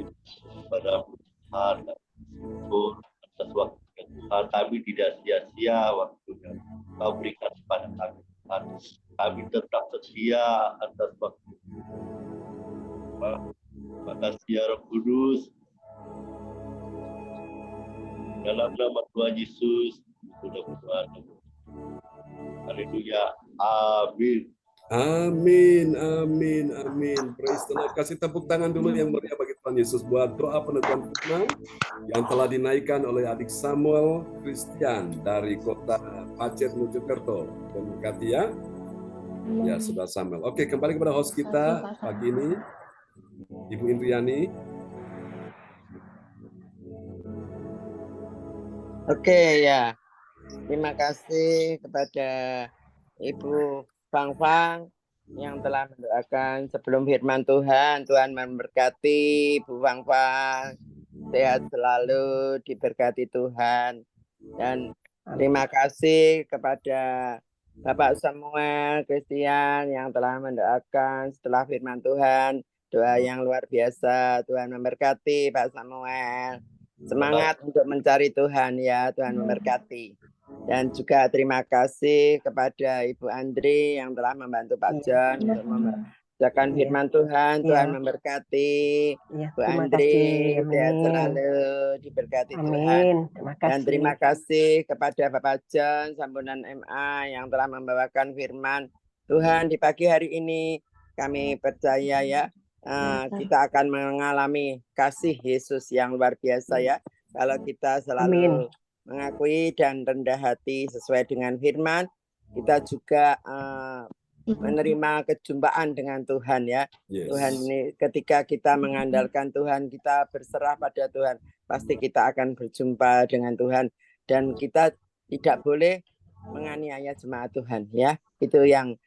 pada Tuhan atas waktunya Tuhan. Kami tidak sia-sia waktunya Kau berikan kepada kami Tuhan. Kami tetap setia atas waktu. Terima kasih ya Roh Kudus. Dalam nama Tuhan Yesus sudah berdoa. Haleluya. Amin. Amin, amin, amin. Praise the Lord. Kasih tepuk tangan dulu yang meriah bagi Tuhan Yesus buat doa peneguhan firman yang telah dinaikkan oleh adik Samuel Christian dari kota Pacet, Mojokerto. Berkati ya. Ya, sudah Samuel. Oke, kembali kepada host kita pagi ini, Ibu Indriani. Oke ya, terima kasih kepada Ibu Fang yang telah mendoakan sebelum firman Tuhan. Tuhan memberkati Ibu Fang, sehat selalu, diberkati Tuhan. Dan terima kasih kepada Bapak Samuel Christian yang telah mendoakan setelah firman Tuhan. Doa yang luar biasa. Tuhan memberkati Pak Samuel. Semangat untuk mencari Tuhan ya, Tuhan memberkati. Dan juga terima kasih kepada Ibu Andri yang telah membantu Pak John untuk membacakan firman Tuhan. Tuhan memberkati Bu Andri, sehat selalu, diberkati Tuhan. Dan terima kasih kepada Bapak John Sambunan MA yang telah membawakan firman Tuhan di pagi hari ini. Kami percaya ya, kita akan mengalami kasih Yesus yang luar biasa ya. Kalau kita selalu mengakui dan rendah hati sesuai dengan firman, kita juga menerima kejumpaan dengan Tuhan ya. Tuhan ini ketika kita mengandalkan Tuhan, kita berserah pada Tuhan, pasti kita akan berjumpa dengan Tuhan. Dan kita tidak boleh menganiaya jemaat Tuhan ya. Itu yang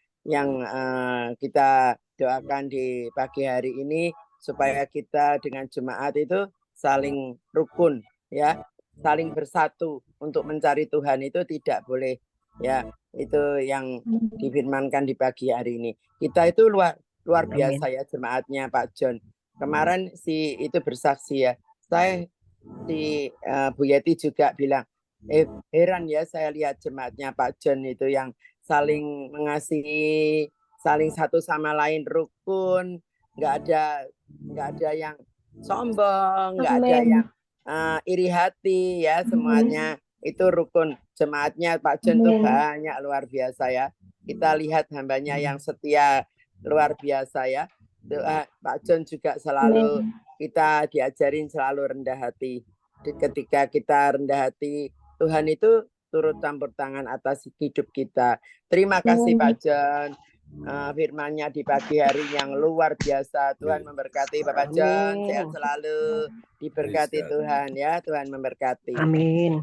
kita doakan di pagi hari ini, supaya kita dengan jemaat itu saling rukun ya, saling bersatu untuk mencari Tuhan. Itu tidak boleh ya. Itu yang difirmankan di pagi hari ini. Kita itu luar biasa ya jemaatnya Pak John. Kemarin itu bersaksi ya. Saya Bu Yeti juga bilang, heran ya saya lihat jemaatnya Pak John itu yang saling mengasihi, saling satu sama lain rukun, nggak ada yang sombong, nggak ada yang iri hati ya, semuanya itu rukun. Jemaatnya Pak John itu banyak luar biasa ya. Kita lihat hambanya yang setia luar biasa ya. Pak John juga selalu kita diajarin selalu rendah hati. Ketika kita rendah hati, Tuhan itu turut campur tangan atas hidup kita. Terima kasih Pak John. Firman-Nya di pagi hari yang luar biasa. Tuhan memberkati Bapak John, sehat selalu, diberkati Tuhan ya. Tuhan memberkati. Amin.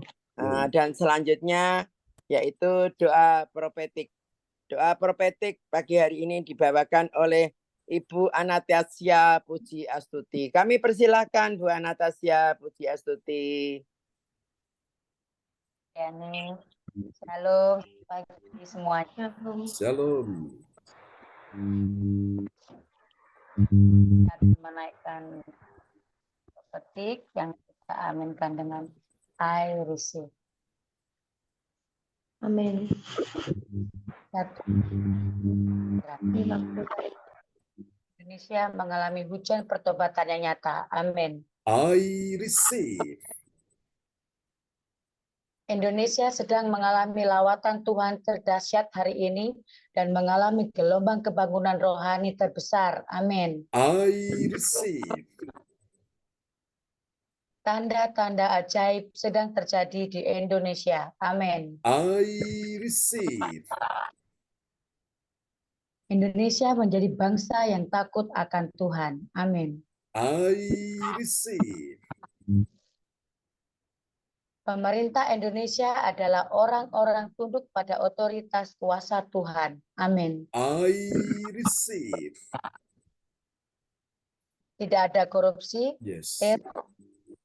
Dan selanjutnya yaitu doa profetik. Doa profetik pagi hari ini dibawakan oleh Ibu Anastasia Puji Astuti. Kami persilakan Bu Anastasia Puji Astuti. Shalom bagi semuanya. Shalom. Menaikkan petik yang kita aminkan dengan I receive. Amin. Indonesia mengalami hujan pertobatan yang nyata. Amin. I receive. Indonesia sedang mengalami lawatan Tuhan terdahsyat hari ini dan mengalami gelombang kebangunan rohani terbesar. Amin. I receive. Tanda-tanda ajaib sedang terjadi di Indonesia. Amin. I receive. Indonesia menjadi bangsa yang takut akan Tuhan. Amin. I receive. Pemerintah Indonesia adalah orang-orang tunduk pada otoritas kuasa Tuhan. Amin. I receive. Tidak ada korupsi, Yes.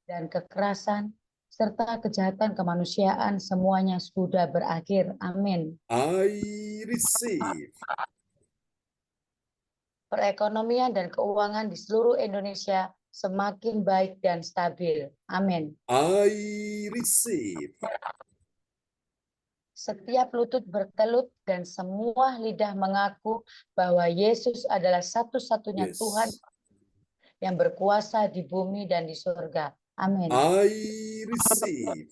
dan kekerasan, serta kejahatan kemanusiaan semuanya sudah berakhir. Amin. I receive. Perekonomian dan keuangan di seluruh Indonesia semakin baik dan stabil. Amin. I receive. Setiap lutut bertelut dan semua lidah mengaku bahwa Yesus adalah satu-satunya Yes. Tuhan yang berkuasa di bumi dan di surga. Amin. I receive.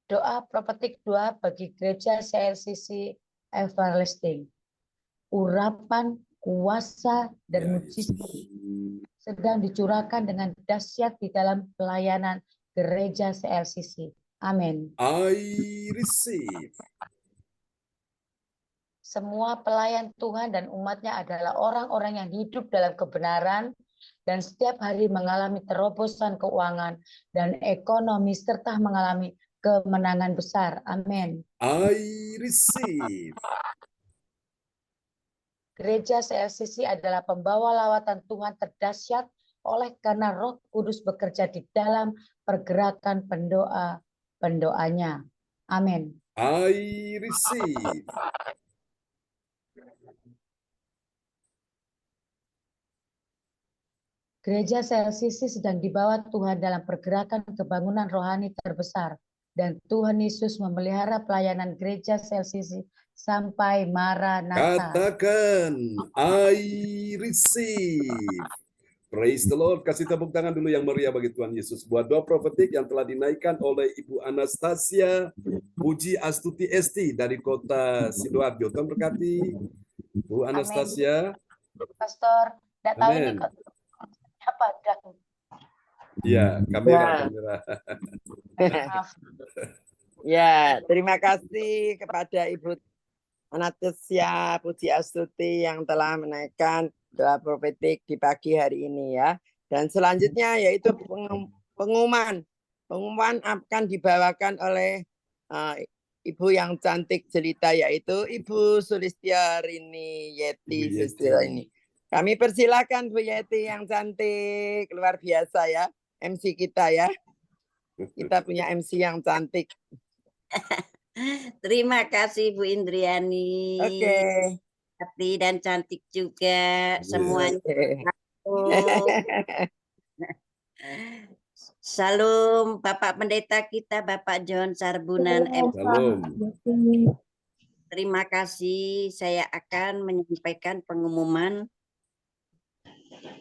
Doa profetik 2 bagi gereja CLCC Everlasting. Urapan, kuasa, dan Ya, mujizat Yesus. sedang dicurahkan dengan dahsyat di dalam pelayanan gereja CLCC. Amin. I receive. Semua pelayan Tuhan dan umatnya adalah orang-orang yang hidup dalam kebenaran dan setiap hari mengalami terobosan keuangan dan ekonomi serta mengalami kemenangan besar. Amin. I receive. Gereja CLCC adalah pembawa lawatan Tuhan terdahsyat oleh karena Roh Kudus bekerja di dalam pergerakan pendoanya. Amin. I receive. Gereja CLCC sedang dibawa Tuhan dalam pergerakan kebangunan rohani terbesar dan Tuhan Yesus memelihara pelayanan gereja CLCC sampai Maranatha. Katakan, I receive. Praise the Lord. Kasih tepuk tangan dulu yang meriah bagi Tuhan Yesus. Buat doa profetik yang telah dinaikkan oleh Ibu Anastasia Puji Astuti Esti dari kota Sidoarjo. Tuhan berkati. Bu Anastasia. Pastor, tidak tahu ini Amin. kok apa dan Ya, kamera. maaf. Ya, terima kasih kepada Ibu Anastasia Puji Astuti yang telah menaikkan doa profetik di pagi hari ini ya. Dan selanjutnya yaitu pengumuman. Pengumuman akan dibawakan oleh Ibu yang cantik jelita yaitu Ibu Sulistiarini Yeti Sulistiarini. Kami persilakan Bu Yeti yang cantik, luar biasa ya, MC kita ya. Kita punya MC yang cantik. Terima kasih Bu Indriani. Oke. Hati dan cantik juga semuanya. Salam Bapak Pendeta kita, Bapak John Sarbunan M. Salam. Terima kasih. Saya akan menyampaikan pengumuman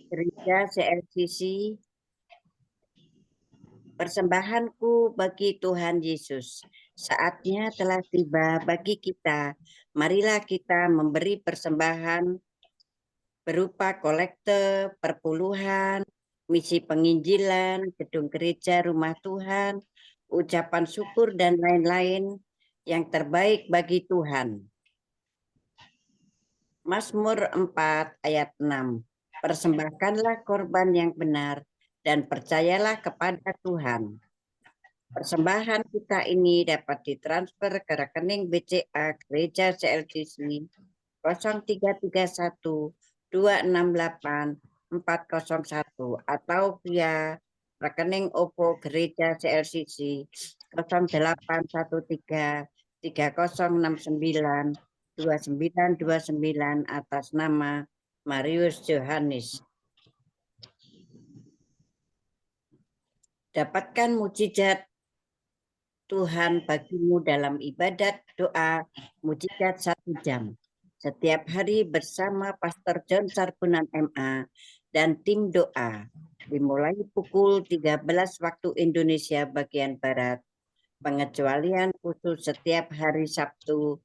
gereja CLCC. Persembahanku bagi Tuhan Yesus. Saatnya telah tiba bagi kita. Marilah kita memberi persembahan berupa kolekte, perpuluhan, misi penginjilan, gedung gereja, rumah Tuhan, ucapan syukur, dan lain-lain yang terbaik bagi Tuhan. Mazmur 4 ayat 6. Persembahkanlah korban yang benar dan percayalah kepada Tuhan. Persembahan kita ini dapat ditransfer ke rekening BCA Gereja CLCC 0331 268 401 atau via rekening OVO Gereja CLCC 0813 3069 2929 atas nama Marius Johannes. Dapatkan mujizat Tuhan bagimu dalam ibadat doa mujizat 1 jam. Setiap hari bersama Pastor John Sarbunan MA dan tim doa. Dimulai pukul 13 waktu Indonesia bagian Barat. Pengecualian khusus setiap hari Sabtu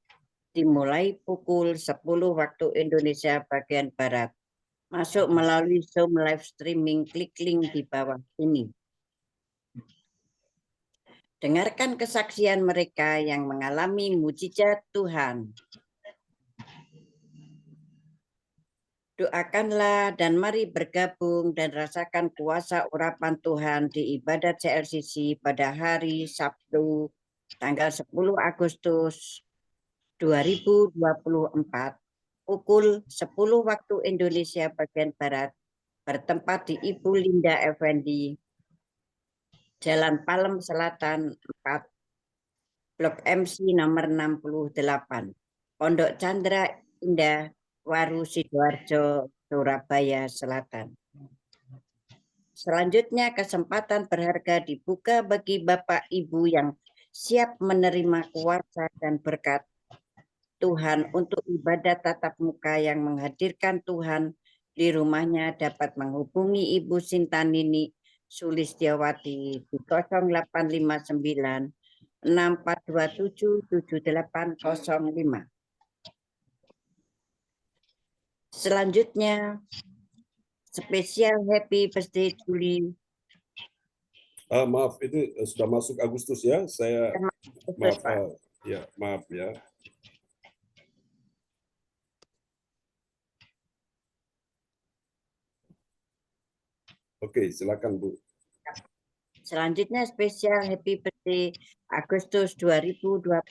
dimulai pukul 10 waktu Indonesia bagian Barat. Masuk melalui Zoom live streaming, klik link di bawah ini. Dengarkan kesaksian mereka yang mengalami mujizat Tuhan. Doakanlah dan mari bergabung dan rasakan kuasa urapan Tuhan di ibadat CLCC pada hari Sabtu tanggal 10 Agustus 2024 pukul 10 waktu Indonesia bagian Barat bertempat di Ibu Linda Effendi, Jalan Palem Selatan 4, Blok MC nomor 68, Pondok Chandra Indah, Waru Sidoarjo, Surabaya Selatan. Selanjutnya kesempatan berharga dibuka bagi Bapak Ibu yang siap menerima kuasa dan berkat Tuhan untuk ibadat tatap muka yang menghadirkan Tuhan di rumahnya dapat menghubungi Ibu Sintanini Sulistiawati di 0859 6427 7805. Selanjutnya, spesial happy birthday Juli. Maaf, itu sudah masuk Agustus ya. Saya maaf, ya maaf ya. Oke, silakan Bu. Selanjutnya spesial happy birthday Agustus 2024.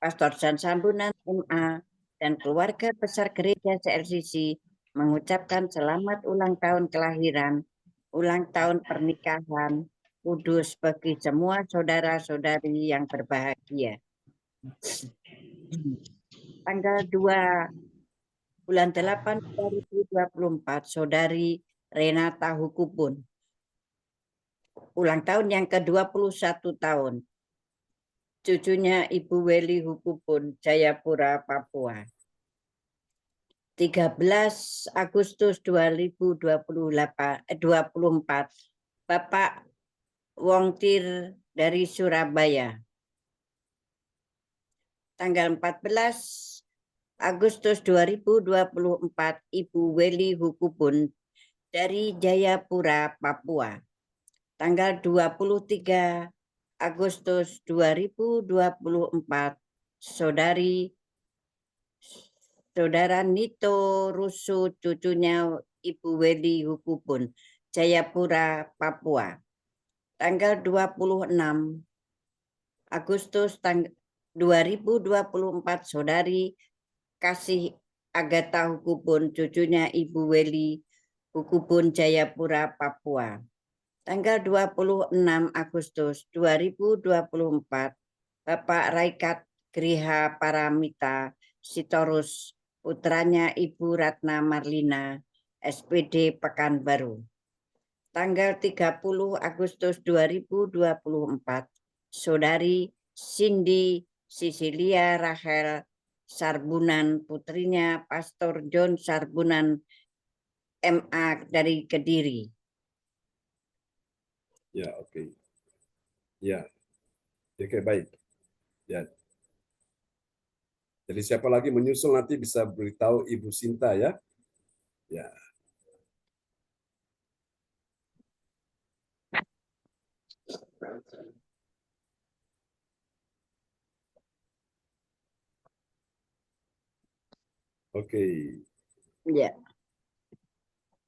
Pastor John Sambunan MA dan keluarga besar gereja CLCC mengucapkan selamat ulang tahun kelahiran, ulang tahun pernikahan kudus bagi semua saudara-saudari yang berbahagia. Tanggal 2 bulan 8 2024, Saudari Renata Hukubun, ulang tahun yang ke-21 tahun. Cucunya Ibu Weli Hukubun, Jayapura, Papua. 13 Agustus 2024, Bapak Wongtir dari Surabaya. Tanggal 14 Agustus 2024, Ibu Weli Hukubun dari Jayapura, Papua. Tanggal 23 Agustus 2024, Saudara Nito Rusu, cucunya Ibu Weli Hukubun, Jayapura, Papua. Tanggal 26 Agustus 2024, Saudari Kasih Agatha Hukubun, cucunya Ibu Weli Hukubun, Jayapura, Papua. Tanggal 26 Agustus 2024, Bapak Raikat Griha Paramita Sitorus, putranya Ibu Ratna Marlina, SPD Pekanbaru. Tanggal 30 Agustus 2024, Saudari Cindy Sisilia Rahel Sarbunan, putrinya Pastor John Sarbunan MA dari Kediri. Ya, oke. Ya. Oke, baik. Ya. Jadi siapa lagi menyusul nanti bisa beritahu Ibu Sinta ya. Ya. Oke. Ya.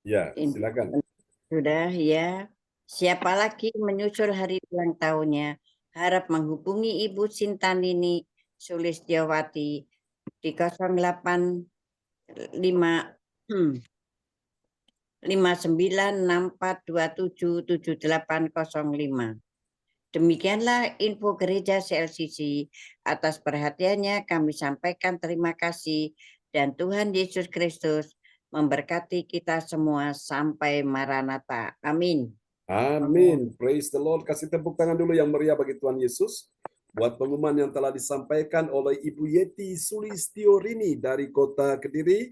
Ya, silakan. Sudah ya. Siapa lagi menyusul hari ulang tahunnya? Harap menghubungi Ibu Sintanini Sulistiawati di 085964277805. Demikianlah info gereja CLCC. Atas perhatiannya kami sampaikan terima kasih dan Tuhan Yesus Kristus memberkati kita semua sampai Maranatha. Amin. Amin. Praise the Lord. Kasih tepuk tangan dulu yang meriah bagi Tuhan Yesus. Buat pengumuman yang telah disampaikan oleh Ibu Yeti Sulistiorini dari Kota Kediri,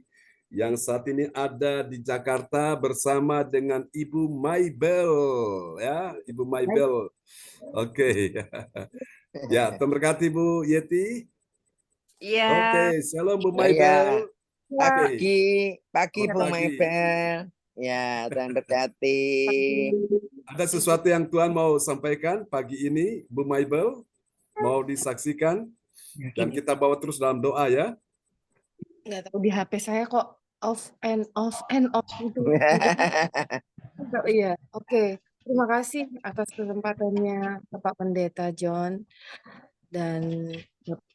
yang saat ini ada di Jakarta bersama dengan Ibu Maibel. Ya, Ibu Maibel. Oke. Ya, terberkati Bu Yeti. Iya. Oke, shalom Bu Maibel. Pagi Bu Maibel. Ya, Tuhan berkati. Ada sesuatu yang Tuhan mau sampaikan pagi ini, Bu Maibel? Mau disaksikan? Dan kita bawa terus dalam doa ya. Nggak tahu di HP saya kok off and off and off gitu. Iya, oke. Terima kasih atas kesempatannya Bapak Pendeta John dan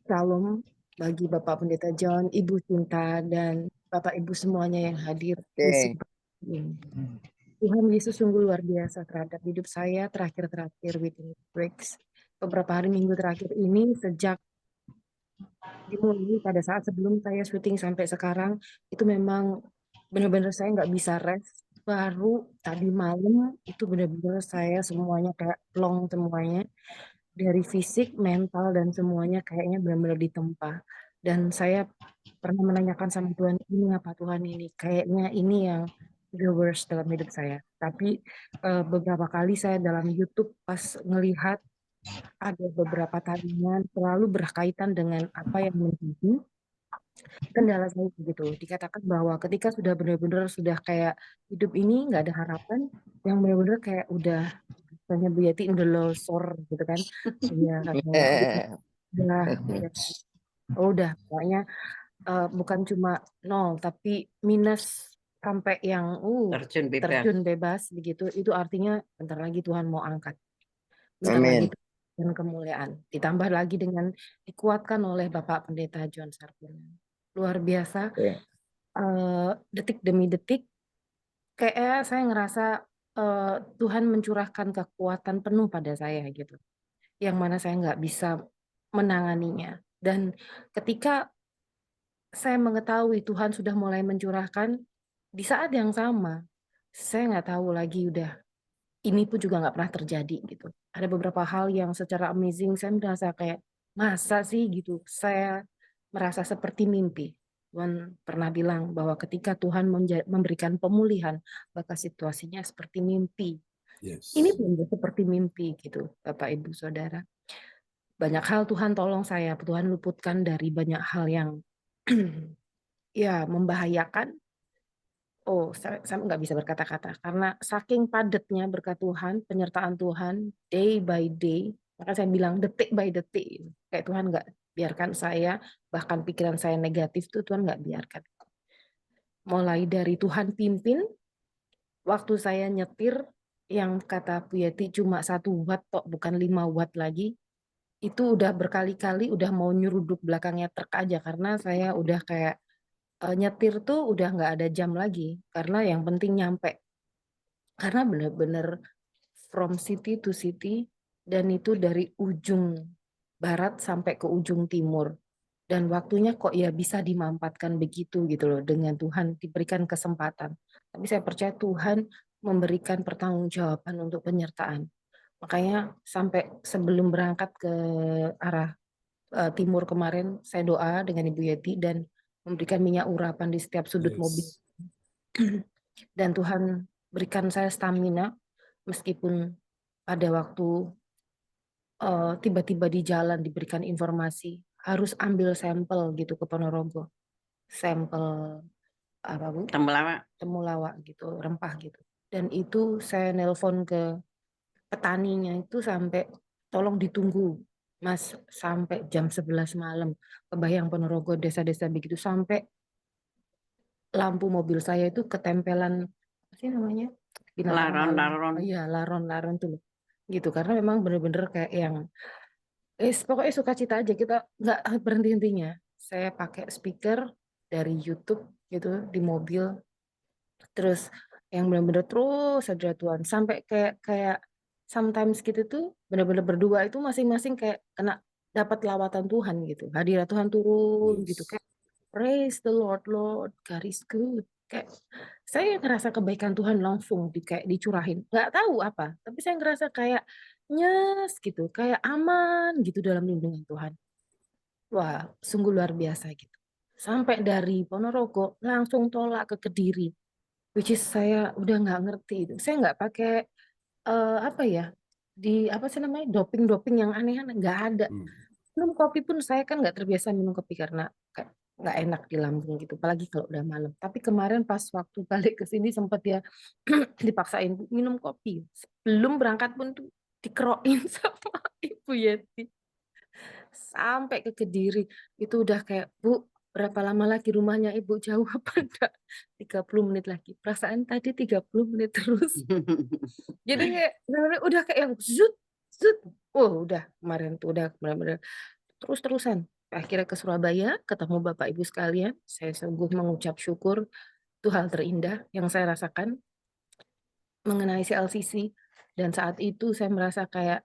salam bagi Bapak Pendeta John, Ibu Cinta dan Bapak Ibu semuanya yang hadir di Oke. ini. Tuhan Yesus sungguh luar biasa terhadap hidup saya terakhir-terakhir within breaks. Beberapa hari minggu terakhir ini sejak dimulai pada saat sebelum saya syuting sampai sekarang itu memang benar-benar saya nggak bisa rest. Baru tadi malam itu benar-benar saya semuanya kayak plong semuanya dari fisik, mental dan semuanya kayaknya benar-benar ditempa. Dan saya pernah menanyakan sama Tuhan, ini apa Tuhan ini? Kayaknya ini yang the worst dalam hidup saya. Tapi beberapa kali saya dalam YouTube pas ngelihat ada beberapa tarian selalu berkaitan dengan apa yang menjadi kendala saya begitu. Dikatakan bahwa ketika sudah benar-benar sudah kayak hidup ini nggak ada harapan, yang benar-benar kayak udah misalnya Bu Yati in the losor gitu kan. Iya, udah pokoknya bukan cuma nol tapi minus sampai yang terjun bebas begitu. Itu artinya bentar lagi Tuhan mau angkat. Bentar lagi dan kemuliaan. Ditambah lagi dengan dikuatkan oleh Bapak Pendeta John Sarbunan. Luar biasa. Detik demi detik kayak saya ngerasa Tuhan mencurahkan kekuatan penuh pada saya gitu. Yang mana saya nggak bisa menanganinya. Dan ketika saya mengetahui Tuhan sudah mulai mencurahkan, di saat yang sama, saya nggak tahu lagi udah, ini pun juga nggak pernah terjadi gitu. Ada beberapa hal yang secara amazing, saya merasa kayak, masa sih gitu, saya merasa seperti mimpi. Tuhan pernah bilang bahwa ketika Tuhan memberikan pemulihan, maka situasinya seperti mimpi. Ini pun seperti mimpi gitu, Bapak Ibu Saudara. Banyak hal Tuhan tolong saya, Tuhan luputkan dari banyak hal yang ya membahayakan. Saya nggak bisa berkata-kata karena saking padatnya berkat Tuhan, penyertaan Tuhan day by day. Maka saya bilang detik by detik. Kayak Tuhan nggak biarkan saya, bahkan pikiran saya negatif tuh Tuhan nggak biarkan. Mulai dari Tuhan pimpin, waktu saya nyetir yang kata Bu Yeti cuma 1 watt tok, bukan 5 watt lagi. Itu udah berkali-kali udah mau nyeruduk belakangnya truk aja karena saya udah kayak nyetir tuh udah nggak ada jam lagi karena yang penting nyampe. Karena benar-benar from city to city dan itu dari ujung barat sampai ke ujung timur. Dan waktunya kok ya bisa dimampatkan begitu gitu loh, dengan Tuhan diberikan kesempatan. Tapi saya percaya Tuhan memberikan pertanggungjawaban untuk penyertaan. Makanya sampai sebelum berangkat ke arah timur kemarin, saya doa dengan Ibu Yeti dan memberikan minyak urapan di setiap sudut mobil. Dan Tuhan berikan saya stamina, meskipun pada waktu tiba-tiba di jalan diberikan informasi, harus ambil sampel gitu ke Ponorogo. Sampel apa Bu? Temulawak gitu, rempah gitu. Dan itu saya nelpon ke petaninya itu sampai tolong ditunggu Mas sampai jam 11 malam. Kebayang Ponorogo desa-desa begitu sampai lampu mobil saya itu ketempelan apa sih namanya? Laron. Iya, laron tuh. Gitu karena memang benar-benar kayak yang pokoknya sukacita aja, kita nggak berhenti-hentinya. Saya pakai speaker dari YouTube gitu di mobil. Terus yang benar-benar terus saja Tuhan sampai kayak sometimes gitu tuh benar-benar berdua itu masing-masing kayak kena dapat lawatan Tuhan gitu. Hadirat Tuhan turun gitu kayak praise the Lord, God is good. Kayak saya ngerasa kebaikan Tuhan langsung kayak dicurahin. Nggak tahu apa, tapi saya ngerasa kayak nyes gitu, kayak aman gitu dalam lindungan Tuhan. Wah, sungguh luar biasa gitu. Sampai dari Ponorogo langsung tolak ke Kediri. Which is saya udah nggak ngerti itu. Saya nggak pakai apa ya, di apa sih namanya, doping yang aneh-aneh, nggak ada. Minum kopi pun saya kan nggak terbiasa minum kopi karena nggak enak di lambung gitu, apalagi kalau udah malam. Tapi kemarin pas waktu balik ke sini sempat ya dipaksain minum kopi. Sebelum berangkat pun tuh dikerokin sama Ibu Yeti. Sampai ke Kediri itu udah kayak Bu, berapa lama lagi rumahnya Ibu, jauh apa enggak? 30 menit lagi. Perasaan tadi 30 menit terus. Jadi kayak bener-bener udah kayak yang zut, zut. Oh, udah kemarin tuh udah benar-benar terus-terusan. Akhirnya ke Surabaya, ketemu Bapak Ibu sekalian. Saya sungguh mengucap syukur. Itu hal terindah yang saya rasakan mengenai CLCC. Dan saat itu saya merasa kayak,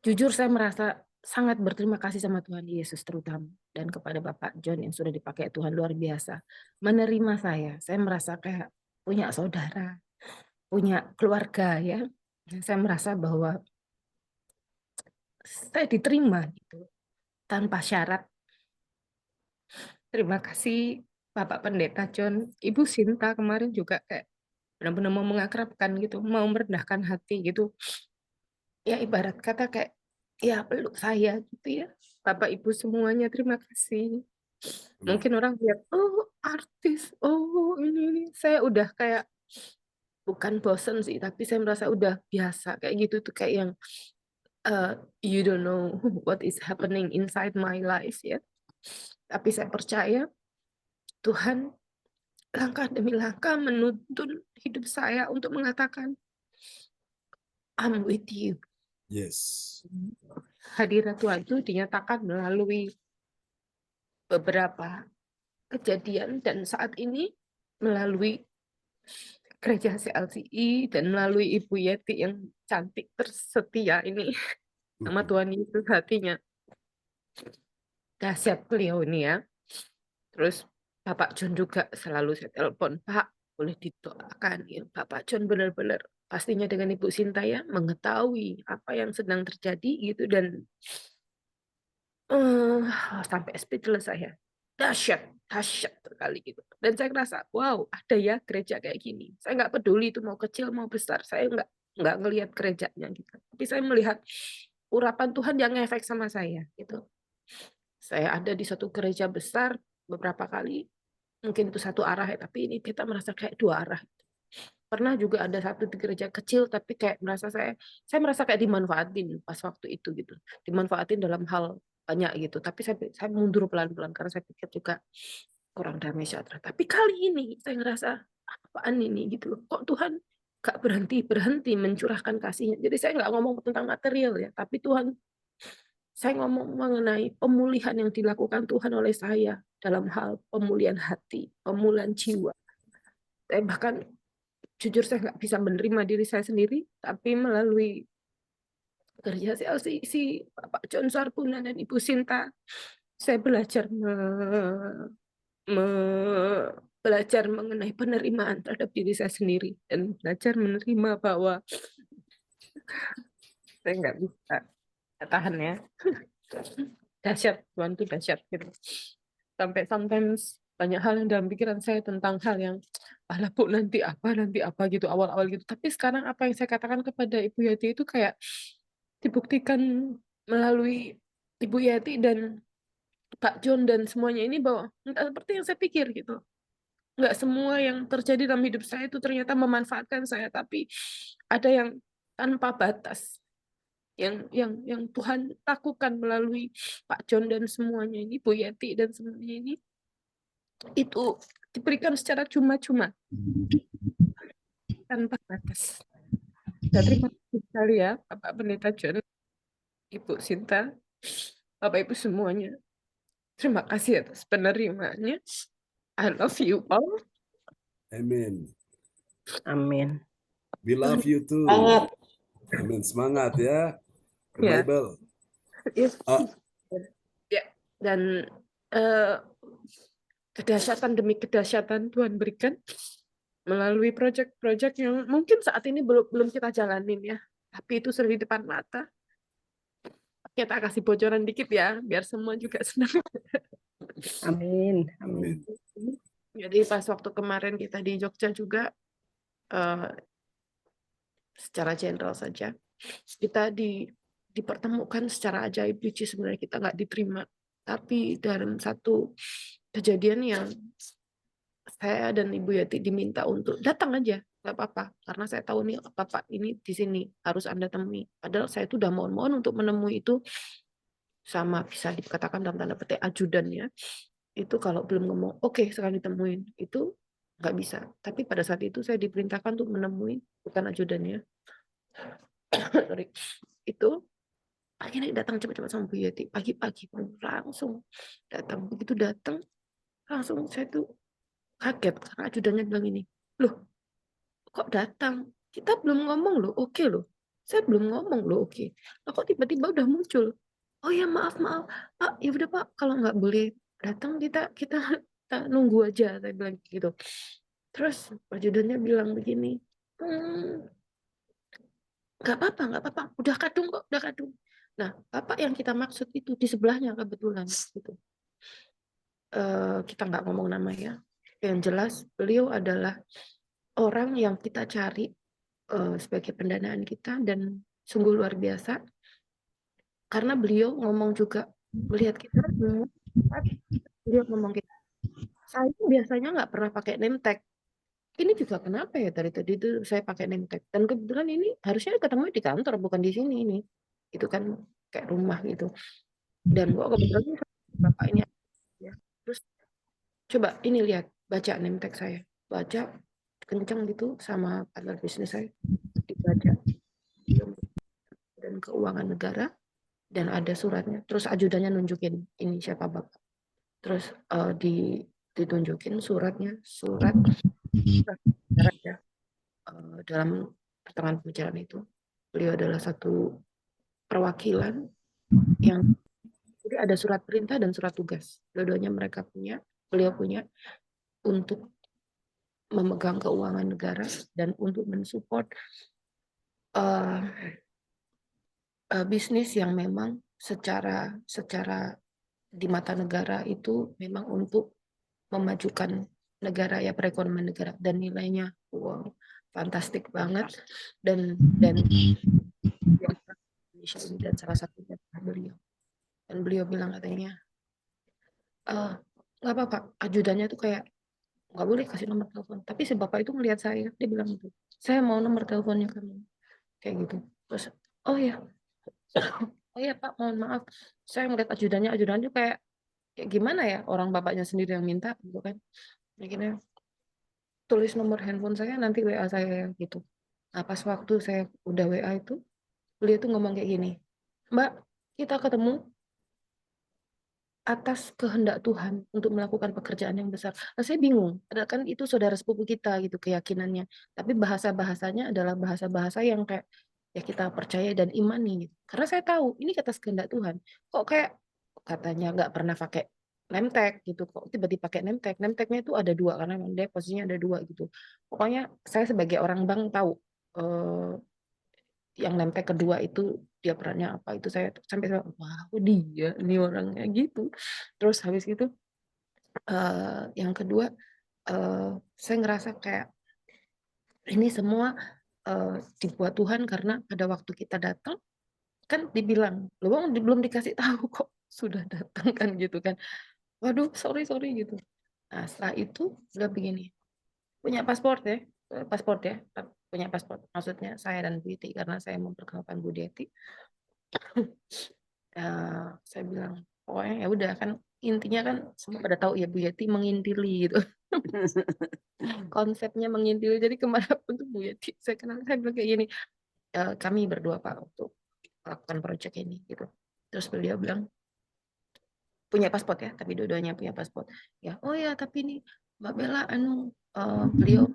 jujur saya merasa sangat berterima kasih sama Tuhan Yesus terutama. Dan kepada Bapak John yang sudah dipakai Tuhan luar biasa. Menerima saya merasa kayak punya saudara, punya keluarga ya. Dan saya merasa bahwa saya diterima gitu, tanpa syarat. Terima kasih Bapak Pendeta John, Ibu Sinta kemarin juga kayak benar-benar mau mengakrabkan gitu, mau merendahkan hati gitu. Ya ibarat kata kayak ya peluk saya gitu ya. Bapak Ibu semuanya terima kasih. Mungkin orang lihat, oh artis, oh ini. Saya udah kayak bukan bosen sih, tapi saya merasa udah biasa kayak gitu tuh kayak yang you don't know what is happening inside my life ya. Tapi saya percaya Tuhan langkah demi langkah menuntun hidup saya untuk mengatakan I'm with you. Yes. Hadirat Tuhan itu dinyatakan melalui beberapa kejadian dan saat ini melalui gereja CLCI dan melalui Ibu Yeti yang cantik tersetia ini sama Tuhan Yesus hatinya. Dahsyat beliau ini ya. Terus Bapak John juga selalu saya telepon, Pak boleh didoakan ya. Bapak John benar-benar pastinya dengan Ibu Sinta ya mengetahui apa yang sedang terjadi gitu dan sampai speechless saya. Dahsyat sekali gitu. Dan saya ngerasa, wow, ada ya gereja kayak gini. Saya nggak peduli itu mau kecil mau besar, saya nggak ngelihat gerejanya gitu. Tapi saya melihat urapan Tuhan yang ngefek sama saya gitu. Saya ada di satu gereja besar beberapa kali, mungkin itu satu arah ya, tapi ini kita merasa kayak dua arah. Pernah juga ada satu di gereja kecil, tapi kayak merasa saya merasa kayak dimanfaatin pas waktu itu gitu. Dimanfaatin dalam hal banyak gitu. Tapi saya mundur pelan-pelan karena saya pikir juga kurang damai sejahtera. Tapi kali ini saya ngerasa apaan ini gitu loh. Kok Tuhan gak berhenti mencurahkan kasihnya. Jadi saya nggak ngomong tentang material ya, tapi Tuhan, saya ngomong mengenai pemulihan yang dilakukan Tuhan oleh saya dalam hal pemulihan hati, pemulihan jiwa. Saya bahkan jujur saya nggak bisa menerima diri saya sendiri, tapi melalui kerja CLCC, Bapak John Sarpuna dan Ibu Sinta, saya belajar belajar mengenai penerimaan terhadap diri saya sendiri dan belajar menerima bahwa saya nggak bisa tahan ya. Dahsyat, Tuhan itu dahsyat gitu. Sampai sometimes banyak hal yang dalam pikiran saya tentang hal yang alah Bu nanti apa gitu awal-awal gitu. Tapi sekarang apa yang saya katakan kepada Ibu Yati itu kayak dibuktikan melalui Ibu Yati dan Pak John dan semuanya ini bahwa enggak seperti yang saya pikir gitu. Enggak semua yang terjadi dalam hidup saya itu ternyata memanfaatkan saya, tapi ada yang tanpa batas. Yang Tuhan lakukan melalui Pak John dan semuanya ini, Bu Yeti dan semuanya ini, itu diberikan secara cuma-cuma, tanpa batas. Dan terima kasih sekali ya, Bapak Pendeta John, Ibu Sinta, Bapak Ibu semuanya. Terima kasih atas penerimaannya. I love you all. Amin. Amin. We love you too. Amin. Semangat ya. Ya. Bible. Yes. Ya. Dan kedahsyatan demi kedahsyatan Tuhan berikan melalui proyek-proyek yang mungkin saat ini belum kita jalanin ya, tapi itu sudah di depan mata. Kita kasih bocoran dikit ya, biar semua juga senang. Amin. Amin. Jadi pas waktu kemarin kita di Jogja juga, secara general saja, kita dipertemukan secara ajaib, which is sebenarnya kita nggak diterima. Tapi dalam satu kejadian yang saya dan Ibu Yati diminta untuk datang aja, nggak apa-apa, karena saya tahu nih Bapak ini di sini harus Anda temui. Padahal saya itu udah mohon-mohon untuk menemui itu sama bisa dikatakan dalam tanda petik ajudan ya. itu kalau belum ngomong oke sekarang ditemuin itu nggak bisa. Tapi pada saat itu saya diperintahkan untuk menemui, bukan ajudannya, sorry, itu akhirnya datang cepat-cepat sama Bu Yeti pagi-pagi langsung datang. Begitu datang langsung saya tuh kaget karena ajudannya bilang ini, loh kok datang, kita belum ngomong loh, oke loh, saya belum ngomong loh, oke, nah, kok tiba-tiba udah muncul, oh ya maaf Pak, ya udah Pak, kalau nggak boleh datang kita nunggu aja, saya bilang gitu. Terus ajudannya bilang begini, nggak apa-apa, udah kadung kok, udah kadung. Nah, Bapak yang kita maksud itu di sebelahnya kebetulan gitu. Kita nggak ngomong namanya. Yang jelas beliau adalah orang yang kita cari sebagai pendanaan kita dan sungguh luar biasa karena beliau ngomong juga melihat kita beliau ngomong kita, saya biasanya nggak pernah pakai name tag. Ini juga kenapa ya dari tadi itu saya pakai name tag dan kebetulan ini harusnya ketemu di kantor bukan di sini ini. Itu kan kayak rumah gitu. Dan kok kebetulan Bapak ini ya. Terus coba ini lihat, baca name tag saya. Baca kenceng gitu sama partner bisnis saya. Dibaca. Dan keuangan negara dan ada suratnya. Terus ajudannya nunjukin ini siapa Bapak. Terus ditunjukin suratnya, surat ya. Dalam pertengahan pembicaraan itu beliau adalah satu perwakilan yang jadi ada surat perintah dan surat tugas. Dua-duanya mereka punya, beliau punya untuk memegang keuangan negara dan untuk mensupport bisnis yang memang secara di mata negara itu memang untuk memajukan negara ya perekonomian negara dan nilainya wow fantastik banget dan Indonesia ini dan salah satunya beliau dan beliau bilang katanya nggak apa-apa ajudannya tuh kayak nggak boleh kasih nomor telepon tapi si bapak itu melihat saya dia bilang gitu saya mau nomor teleponnya kamu kayak gitu terus oh ya Pak mohon maaf saya ngeliat ajudannya kayak gimana ya orang bapaknya sendiri yang minta gitu kan akhirnya tulis nomor handphone saya nanti WA saya gitu. Nah pas waktu saya udah WA itu beliau tuh ngomong kayak gini, Mbak kita ketemu atas kehendak Tuhan untuk melakukan pekerjaan yang besar. Nah, saya bingung, padahal kan itu saudara sepupu kita gitu keyakinannya. Tapi bahasa-bahasanya adalah bahasa-bahasa yang kayak ya kita percaya dan imani gitu. Karena saya tahu ini atas kehendak Tuhan. Kok kayak katanya nggak pernah pakai name tag gitu kok tiba-tiba pakai name tag. Name tagnya itu ada dua karena memang dia posisinya ada dua gitu. Pokoknya saya sebagai orang bank tahu yang name tag kedua itu dia perannya apa itu saya sampai wow dia ini orangnya gitu. Terus habis itu yang kedua saya ngerasa kayak ini semua dibuat Tuhan karena pada waktu kita datang kan dibilang loh belum dikasih tahu kok sudah datang kan gitu kan. Waduh sorry gitu. Nah setelah itu udah begini punya paspor ya punya paspor maksudnya saya dan Bu Yeti karena saya memperkenalkan Bu Yeti saya bilang pokoknya ya udah kan intinya kan semua pada tahu ya Bu Yeti mengintili gitu konsepnya mengintili jadi kemanapun tuh Bu Yeti saya kenal saya bilang kayak gini kami berdua Pak untuk melakukan proyek ini gitu terus beliau bilang punya paspor ya tapi dua-duanya punya paspor ya oh ya tapi ini Mbak Bella beliau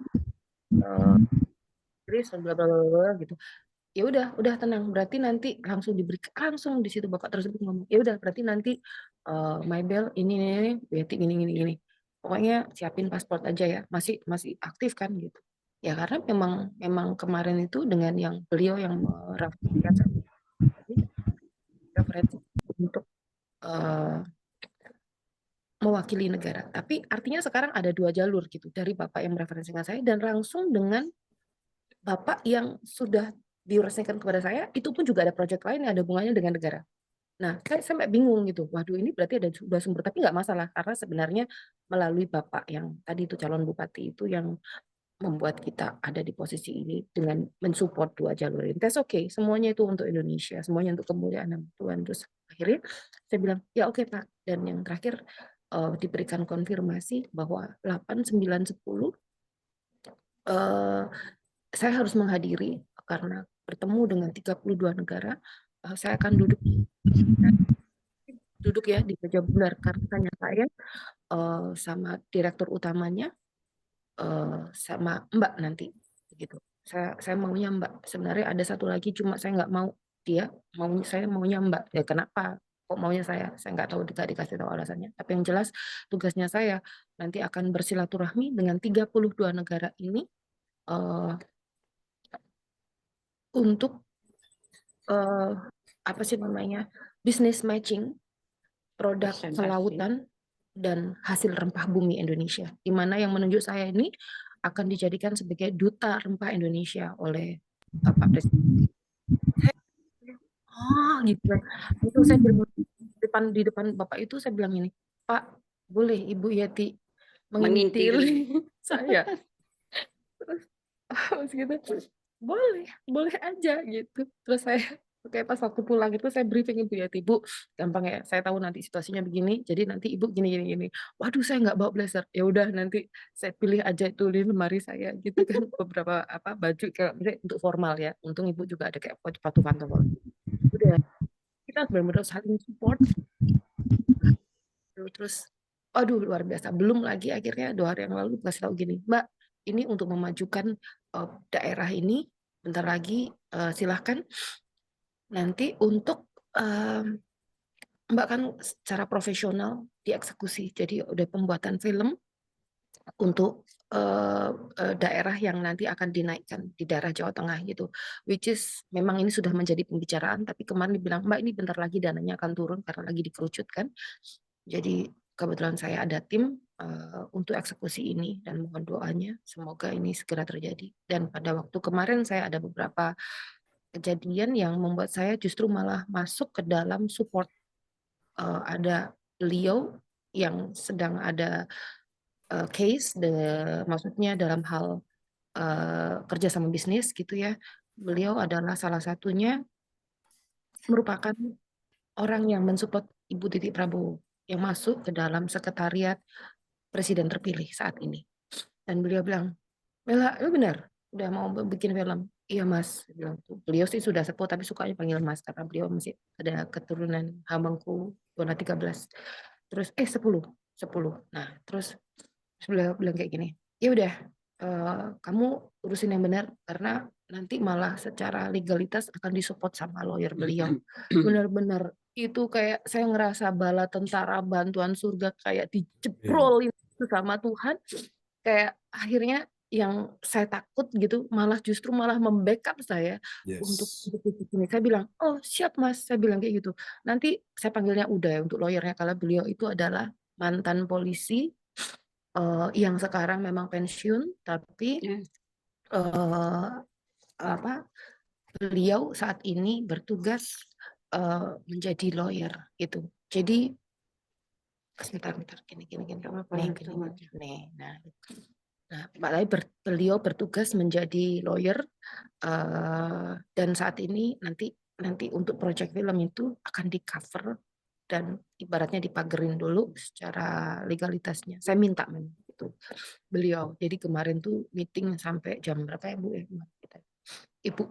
bla bla bla gitu ya udah tenang berarti nanti langsung diberi langsung di situ bapak tersebut ngomong ya udah berarti nanti My Bell ini Betty gini pokoknya siapin paspor aja ya masih aktif kan gitu ya karena memang kemarin itu dengan yang beliau yang referensi untuk mewakili negara tapi artinya sekarang ada dua jalur gitu dari bapak yang mereferensikan saya dan langsung dengan bapak yang sudah diresmikan kepada saya, itu pun juga ada proyek lain yang ada hubungannya dengan negara. Nah, saya sampai bingung gitu. Waduh, ini berarti ada dua sumber, tapi nggak masalah karena sebenarnya melalui bapak yang tadi itu calon bupati itu yang membuat kita ada di posisi ini dengan mensupport dua jalur ini. That's okay, semuanya itu untuk Indonesia, semuanya untuk kemuliaan Tuhan. Terus akhirnya saya bilang, ya oke Pak. Dan yang terakhir diberikan konfirmasi bahwa 8, 9, 10 saya harus menghadiri karena bertemu dengan 32 negara. Saya akan duduk ya di meja bundar karena tanya saya sama direktur utamanya sama Mbak nanti begitu. Saya maunya Mbak. Sebenarnya ada satu lagi cuma saya nggak mau dia, saya maunya Mbak. Ya kenapa? Kok maunya saya? Saya nggak tahu, tidak dikasih tahu alasannya. Tapi yang jelas tugasnya saya nanti akan bersilaturahmi dengan 32 negara ini untuk apa sih namanya, business matching produk kelautan dan hasil rempah bumi Indonesia, di mana yang menunjuk saya ini akan dijadikan sebagai duta rempah Indonesia oleh Pak Presiden. Gitu kan. Itu saya di depan Bapak itu saya bilang ini, Pak, boleh Ibu Yati mengintil saya. Terus gitu, boleh aja gitu. Terus saya kayak pas waktu pulang itu saya briefing Ibu Yati, Bu, gampang ya, saya tahu nanti situasinya begini, jadi nanti Ibu gini. Waduh, saya nggak bawa blazer. Ya udah nanti saya pilih aja itu di lemari saya gitu kan beberapa baju kayak untuk formal ya. Untung Ibu juga ada kayak sepatu pantofel. Udah kita benar-benar saling support. Terus aduh luar biasa. Belum lagi akhirnya 2 hari yang lalu kasih tahu gini, Mbak, ini untuk memajukan daerah ini bentar lagi silahkan nanti untuk Mbak kan secara profesional dieksekusi, jadi udah pembuatan film untuk daerah yang nanti akan dinaikkan di daerah Jawa Tengah gitu, which is memang ini sudah menjadi pembicaraan, tapi kemarin dibilang Mbak ini bentar lagi dananya akan turun karena lagi dikerucutkan. Jadi kebetulan saya ada tim untuk eksekusi ini dan mohon doanya semoga ini segera terjadi. Dan pada waktu kemarin saya ada beberapa kejadian yang membuat saya justru malah masuk ke dalam support. Ada beliau yang sedang ada case, maksudnya dalam hal kerja sama bisnis gitu ya. Beliau adalah salah satunya merupakan orang yang mensupport Ibu Titik Prabowo yang masuk ke dalam sekretariat presiden terpilih saat ini. Dan beliau bilang, Bella, lu benar udah mau bikin film? Iya Mas, bilang tuh. Beliau sih sudah sepuh tapi sukanya panggil Mas karena beliau masih ada keturunan Hamengku warna 13. Terus 10. Nah, terus beliau bilang kayak gini, ya udah kamu urusin yang benar karena nanti malah secara legalitas akan disupport sama lawyer beliau. Benar-benar itu kayak saya ngerasa bala tentara bantuan surga kayak dijeprolin sama Tuhan. Kayak akhirnya yang saya takut gitu justru malah membackup saya untuk ini. Saya bilang, oh siap Mas, saya bilang kayak gitu. Nanti saya panggilnya Uda ya untuk lawyernya, kalau beliau itu adalah mantan polisi yang sekarang memang pensiun, tapi beliau saat ini bertugas menjadi lawyer gitu. Jadi sebentar gini. Nah, beliau bertugas menjadi lawyer dan saat ini nanti untuk proyek film itu akan di cover dan ibaratnya dipagerin dulu secara legalitasnya. Saya minta itu beliau. Jadi kemarin tuh meeting sampai jam berapa ya Bu?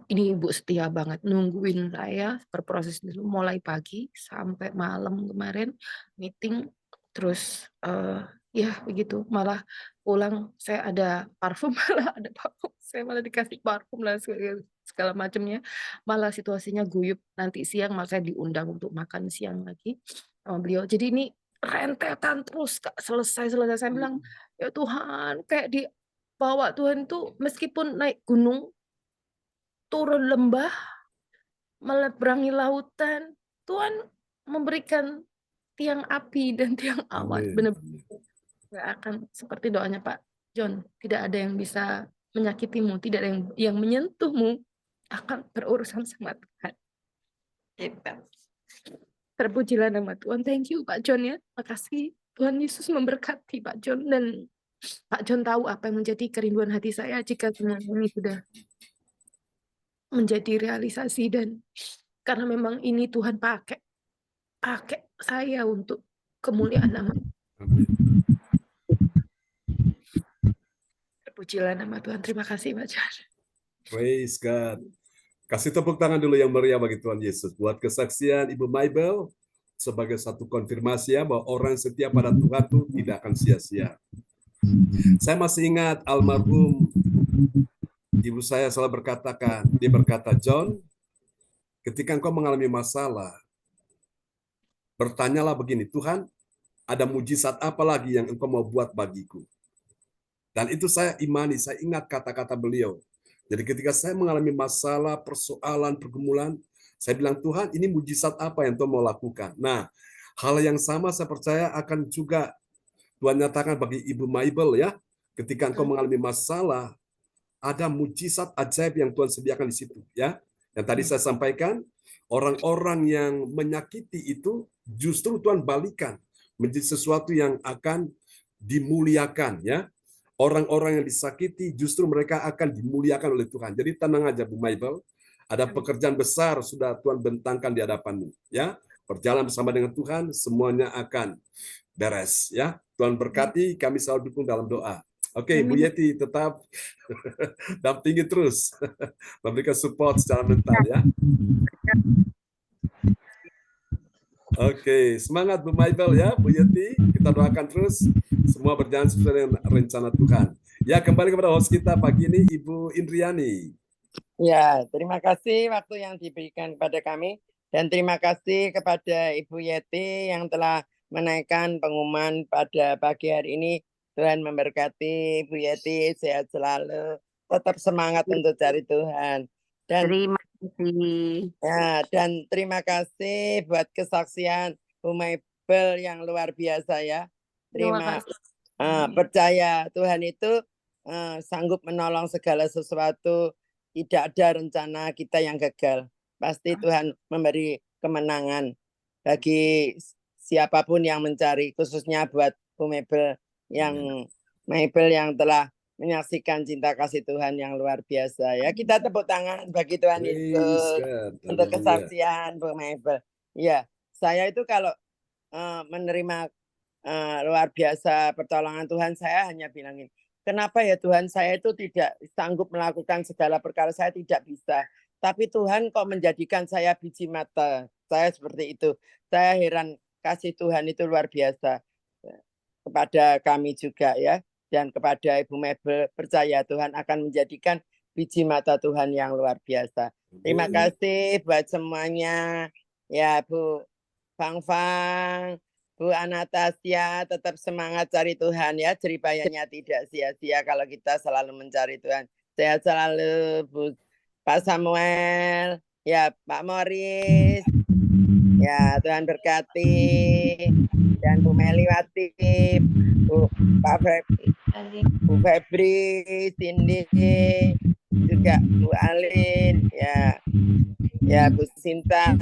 Ibu setia banget nungguin saya berproses dulu mulai pagi sampai malam kemarin meeting. Terus ya begitu, malah pulang saya ada parfum, saya malah dikasih parfum lah segala macamnya, malah situasinya guyup. Nanti siang malah saya diundang untuk makan siang lagi sama beliau. Jadi ini rentetan terus gak selesai. Saya bilang ya Tuhan, kayak dibawa Tuhan tuh meskipun naik gunung, turun lembah, meleberangi lautan, Tuhan memberikan tiang api dan tiang awan. Benar-benar nggak akan seperti doanya Pak John, tidak ada yang bisa menyakitimu, tidak ada yang menyentuhmu, akan berurusan sama Tuhan. Terpujilah nama Tuhan. Thank you Pak John ya, makasih. Tuhan Yesus memberkati Pak John, dan Pak John tahu apa yang menjadi kerinduan hati saya jika semua ini sudah menjadi realisasi, dan karena memang ini Tuhan pakai saya untuk kemuliaan nama Amin. Terpujilah nama Tuhan. Terima kasih, Pak Jan. Praise God. Kasih tepuk tangan dulu yang meriah bagi Tuhan Yesus. Buat kesaksian Ibu Maibel sebagai satu konfirmasi ya, bahwa orang setia pada Tuhan itu tidak akan sia-sia. Saya masih ingat almarhum ibu saya selalu berkatakan, dia berkata, John, ketika engkau mengalami masalah, bertanyalah begini, Tuhan, ada mujizat apa lagi yang engkau mau buat bagiku? Dan itu saya imani, saya ingat kata-kata beliau. Jadi ketika saya mengalami masalah, persoalan, pergumulan, saya bilang, Tuhan, ini mujizat apa yang Tuhan mau lakukan? Nah, hal yang sama saya percaya akan juga Tuhan nyatakan bagi Ibu Maibel ya. Ketika engkau mengalami masalah, ada mujizat ajaib yang Tuhan sediakan di situ ya. Yang tadi saya sampaikan, orang-orang yang menyakiti itu justru Tuhan balikan menjadi sesuatu yang akan dimuliakan ya. Orang-orang yang disakiti justru mereka akan dimuliakan oleh Tuhan. Jadi tenang aja Bu Maibel, ada pekerjaan besar sudah Tuhan bentangkan di hadapanmu ya. Berjalan bersama dengan Tuhan, semuanya akan beres ya. Tuhan berkati, kami selalu dukung dalam doa. Oke, Bu Yeti tetap dampingi terus, memberikan support secara mental ya. Oke, semangat Bu Maibel ya, Bu Yeti. Kita doakan terus semua berjalan sesuai dengan rencana Tuhan. Ya, kembali kepada host kita pagi ini, Ibu Indriani. Ya, terima kasih waktu yang diberikan kepada kami. Dan terima kasih kepada Ibu Yeti yang telah menaikkan pengumuman pada pagi hari ini. Tuhan memberkati Ibu Yeti, sehat selalu. Tetap semangat untuk cari Tuhan. Dan Terima kasih. ya, dan terima kasih buat kesaksian Bu Maibel yang luar biasa ya. Terima percaya Tuhan itu sanggup menolong segala sesuatu. Tidak ada rencana kita yang gagal. Pasti Tuhan memberi kemenangan bagi siapapun yang mencari, khususnya buat Bu Maibel yang telah menyaksikan cinta kasih Tuhan yang luar biasa ya. Kita tepuk tangan bagi Tuhan Yesus untuk kesaksian Bu Maibel. Ya, saya itu kalau menerima luar biasa pertolongan Tuhan, saya hanya bilangin, kenapa ya Tuhan, saya itu tidak sanggup melakukan segala perkara, saya tidak bisa. Tapi Tuhan kok menjadikan saya biji mata. Saya seperti itu. Saya heran, kasih Tuhan itu luar biasa kepada kami juga ya. Dan kepada Ibu Maibel, percaya Tuhan akan menjadikan biji mata Tuhan yang luar biasa. Terima kasih buat semuanya. Ya Bu Fang, Bu Anastasia, tetap semangat cari Tuhan ya. Jeripayanya tidak sia-sia kalau kita selalu mencari Tuhan. Sehat selalu Bu Pak Samuel, ya Pak Morris. Ya, Tuhan berkati. Dan Bu Meliwati, Pak Febri, Cindy, juga Bu Alin, ya Bu Sinta,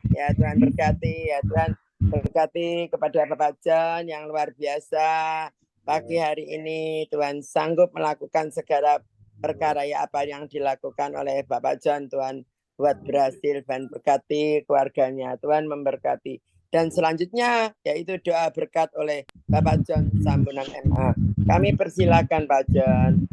ya Tuhan berkati, ya Tuhan berkati kepada Bapak John yang luar biasa. Pagi hari ini Tuhan sanggup melakukan segala perkara ya apa yang dilakukan oleh Bapak John, Tuhan buat berhasil dan berkati keluarganya, Tuhan memberkati. Dan selanjutnya yaitu doa berkat oleh Bapak John Sambunan MA. Kami persilakan Pak John.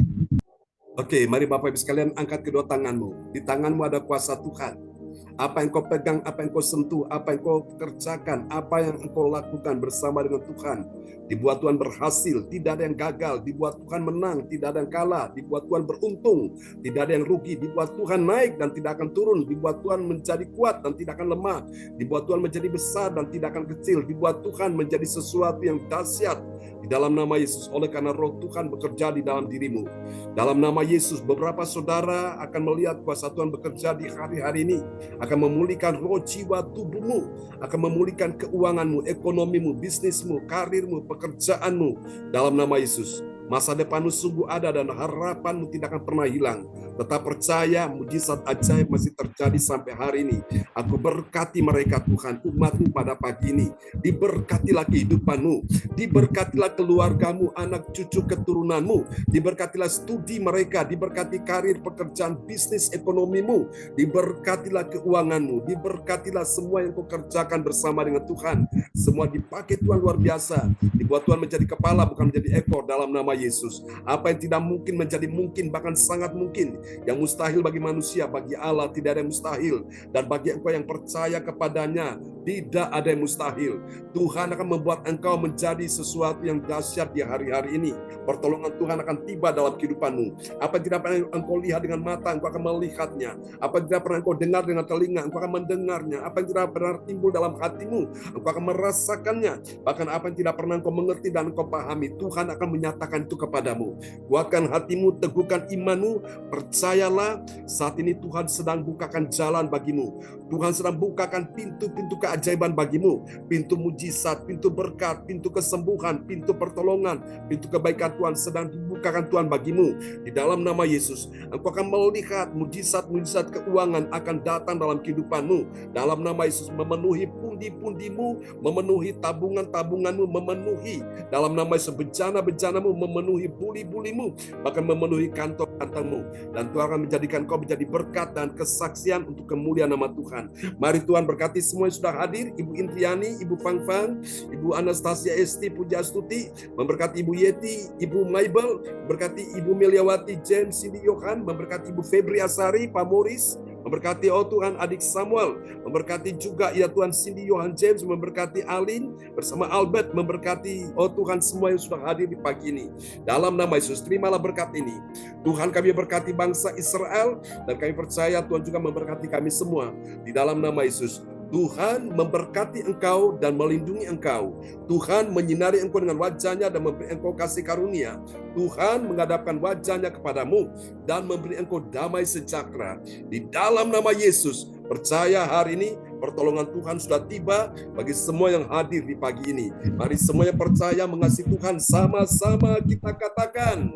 Oke, mari Bapak Ibu sekalian angkat kedua tanganmu. Di tanganmu ada kuasa Tuhan. Apa yang kau pegang, apa yang kau sentuh, apa yang kau kerjakan, apa yang engkau lakukan bersama dengan Tuhan, dibuat Tuhan berhasil, tidak ada yang gagal, dibuat Tuhan menang, tidak ada yang kalah, dibuat Tuhan beruntung, tidak ada yang rugi, dibuat Tuhan naik dan tidak akan turun, dibuat Tuhan menjadi kuat dan tidak akan lemah, dibuat Tuhan menjadi besar dan tidak akan kecil, dibuat Tuhan menjadi sesuatu yang dahsyat di dalam nama Yesus, oleh karena roh Tuhan bekerja di dalam dirimu. Dalam nama Yesus, beberapa saudara akan melihat kuasa Tuhan bekerja di hari-hari ini, akan memulihkan roh jiwa tubuhmu, akan memulihkan keuanganmu, ekonomimu, bisnismu, karirmu, pekerjaanmu dalam nama Yesus. Masa depanmu sungguh ada dan harapanmu tidak akan pernah hilang. Tetap percaya, mujizat ajaib masih terjadi sampai hari ini. Aku berkati mereka Tuhan, umat-Mu pada pagi ini. Diberkatilah kehidupanmu, diberkatilah keluargamu, anak cucu keturunanmu, diberkatilah studi mereka, diberkati karir, pekerjaan, bisnis, ekonomimu, diberkatilah keuanganmu, diberkatilah semua yang kau kerjakan bersama dengan Tuhan. Semua dipakai Tuhan luar biasa, dibuat Tuhan menjadi kepala bukan menjadi ekor dalam nama Yesus. Apa yang tidak mungkin menjadi mungkin, bahkan sangat mungkin. Yang mustahil bagi manusia, bagi Allah tidak ada yang mustahil. Dan bagi engkau yang percaya kepadanya, tidak ada yang mustahil. Tuhan akan membuat engkau menjadi sesuatu yang dahsyat di hari-hari ini. Pertolongan Tuhan akan tiba dalam kehidupanmu. Apa yang tidak pernah engkau lihat dengan mata, engkau akan melihatnya. Apa yang tidak pernah engkau dengar dengan telinga, engkau akan mendengarnya. Apa yang tidak pernah timbul dalam hatimu, engkau akan merasakannya. Bahkan apa yang tidak pernah engkau mengerti dan engkau pahami, Tuhan akan menyatakan itu kepadamu. Kuatkan hatimu, teguhkan imanmu, percayalah, saat ini Tuhan sedang bukakan jalan bagimu. Tuhan sedang bukakan pintu-pintu keajaiban bagimu. Pintu mujizat, pintu berkat, pintu kesembuhan, pintu pertolongan, pintu kebaikan Tuhan sedang dibukakan Tuhan bagimu. Di dalam nama Yesus, engkau akan melihat mujizat-mujizat keuangan akan datang dalam kehidupanmu. Dalam nama Yesus, memenuhi pundi-pundimu, memenuhi tabungan-tabunganmu, memenuhi dalam nama Yesus bejana-bejanamu, memenuhi buli-bulimu, bahkan memenuhi kantong-kantongmu. Dan Tuhan akan menjadikan kau menjadi berkat dan kesaksian untuk kemuliaan nama Tuhan. Mari Tuhan berkati semua yang sudah hadir, Ibu Intriani, Ibu Fang-Fang, Ibu Anastasia Esti Pujastuti, memberkati Ibu Yeti, Ibu Maibel, memberkati Ibu Meliawati James Cindy Yohan, memberkati Ibu Febri Asari, Pak Moris, memberkati oh Tuhan adik Samuel, memberkati juga ya Tuhan Cindy Yohan James, memberkati Alin bersama Albert, memberkati oh Tuhan semua yang sudah hadir di pagi ini. Dalam nama Yesus, terimalah berkat ini. Tuhan, kami berkati bangsa Israel, dan kami percaya Tuhan juga memberkati kami semua. Di dalam nama Yesus, Tuhan memberkati engkau dan melindungi engkau. Tuhan menyinari engkau dengan wajahnya dan memberi engkau kasih karunia. Tuhan menghadapkan wajahnya kepadamu dan memberi engkau damai sejahtera. Di dalam nama Yesus, percaya hari ini pertolongan Tuhan sudah tiba bagi semua yang hadir di pagi ini. Mari semua yang percaya mengasihi Tuhan, sama-sama kita katakan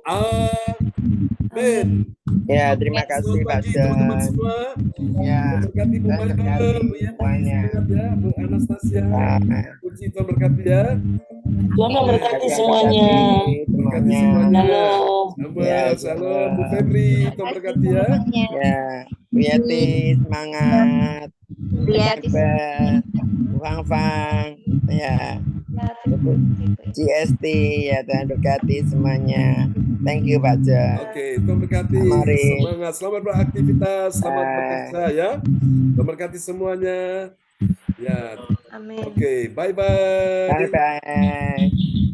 amin. Ya, terima kasih Pak teman-teman semua. Ya, berkati Bu Maibel, Bu Yeti, ya, Bu Anastasia. Puji Tuhan berkati ya. Tuhan memberkati semuanya. Berkati semuanya. Ya, Salam Bu Febri, Tuhan berkati ya. Ya, Bu Yeti semangat. Bu Yeti, Bu Fang-Fang, ya. GST ya, Tuhan berkati semuanya. Thank you Pak Jo. Oke, Tuhan berkati. Semangat, selamat beraktivitas, selamat bekerja ya. Tuhan berkati semuanya. Ya. Amin. Oke, bye-bye. Bye-bye.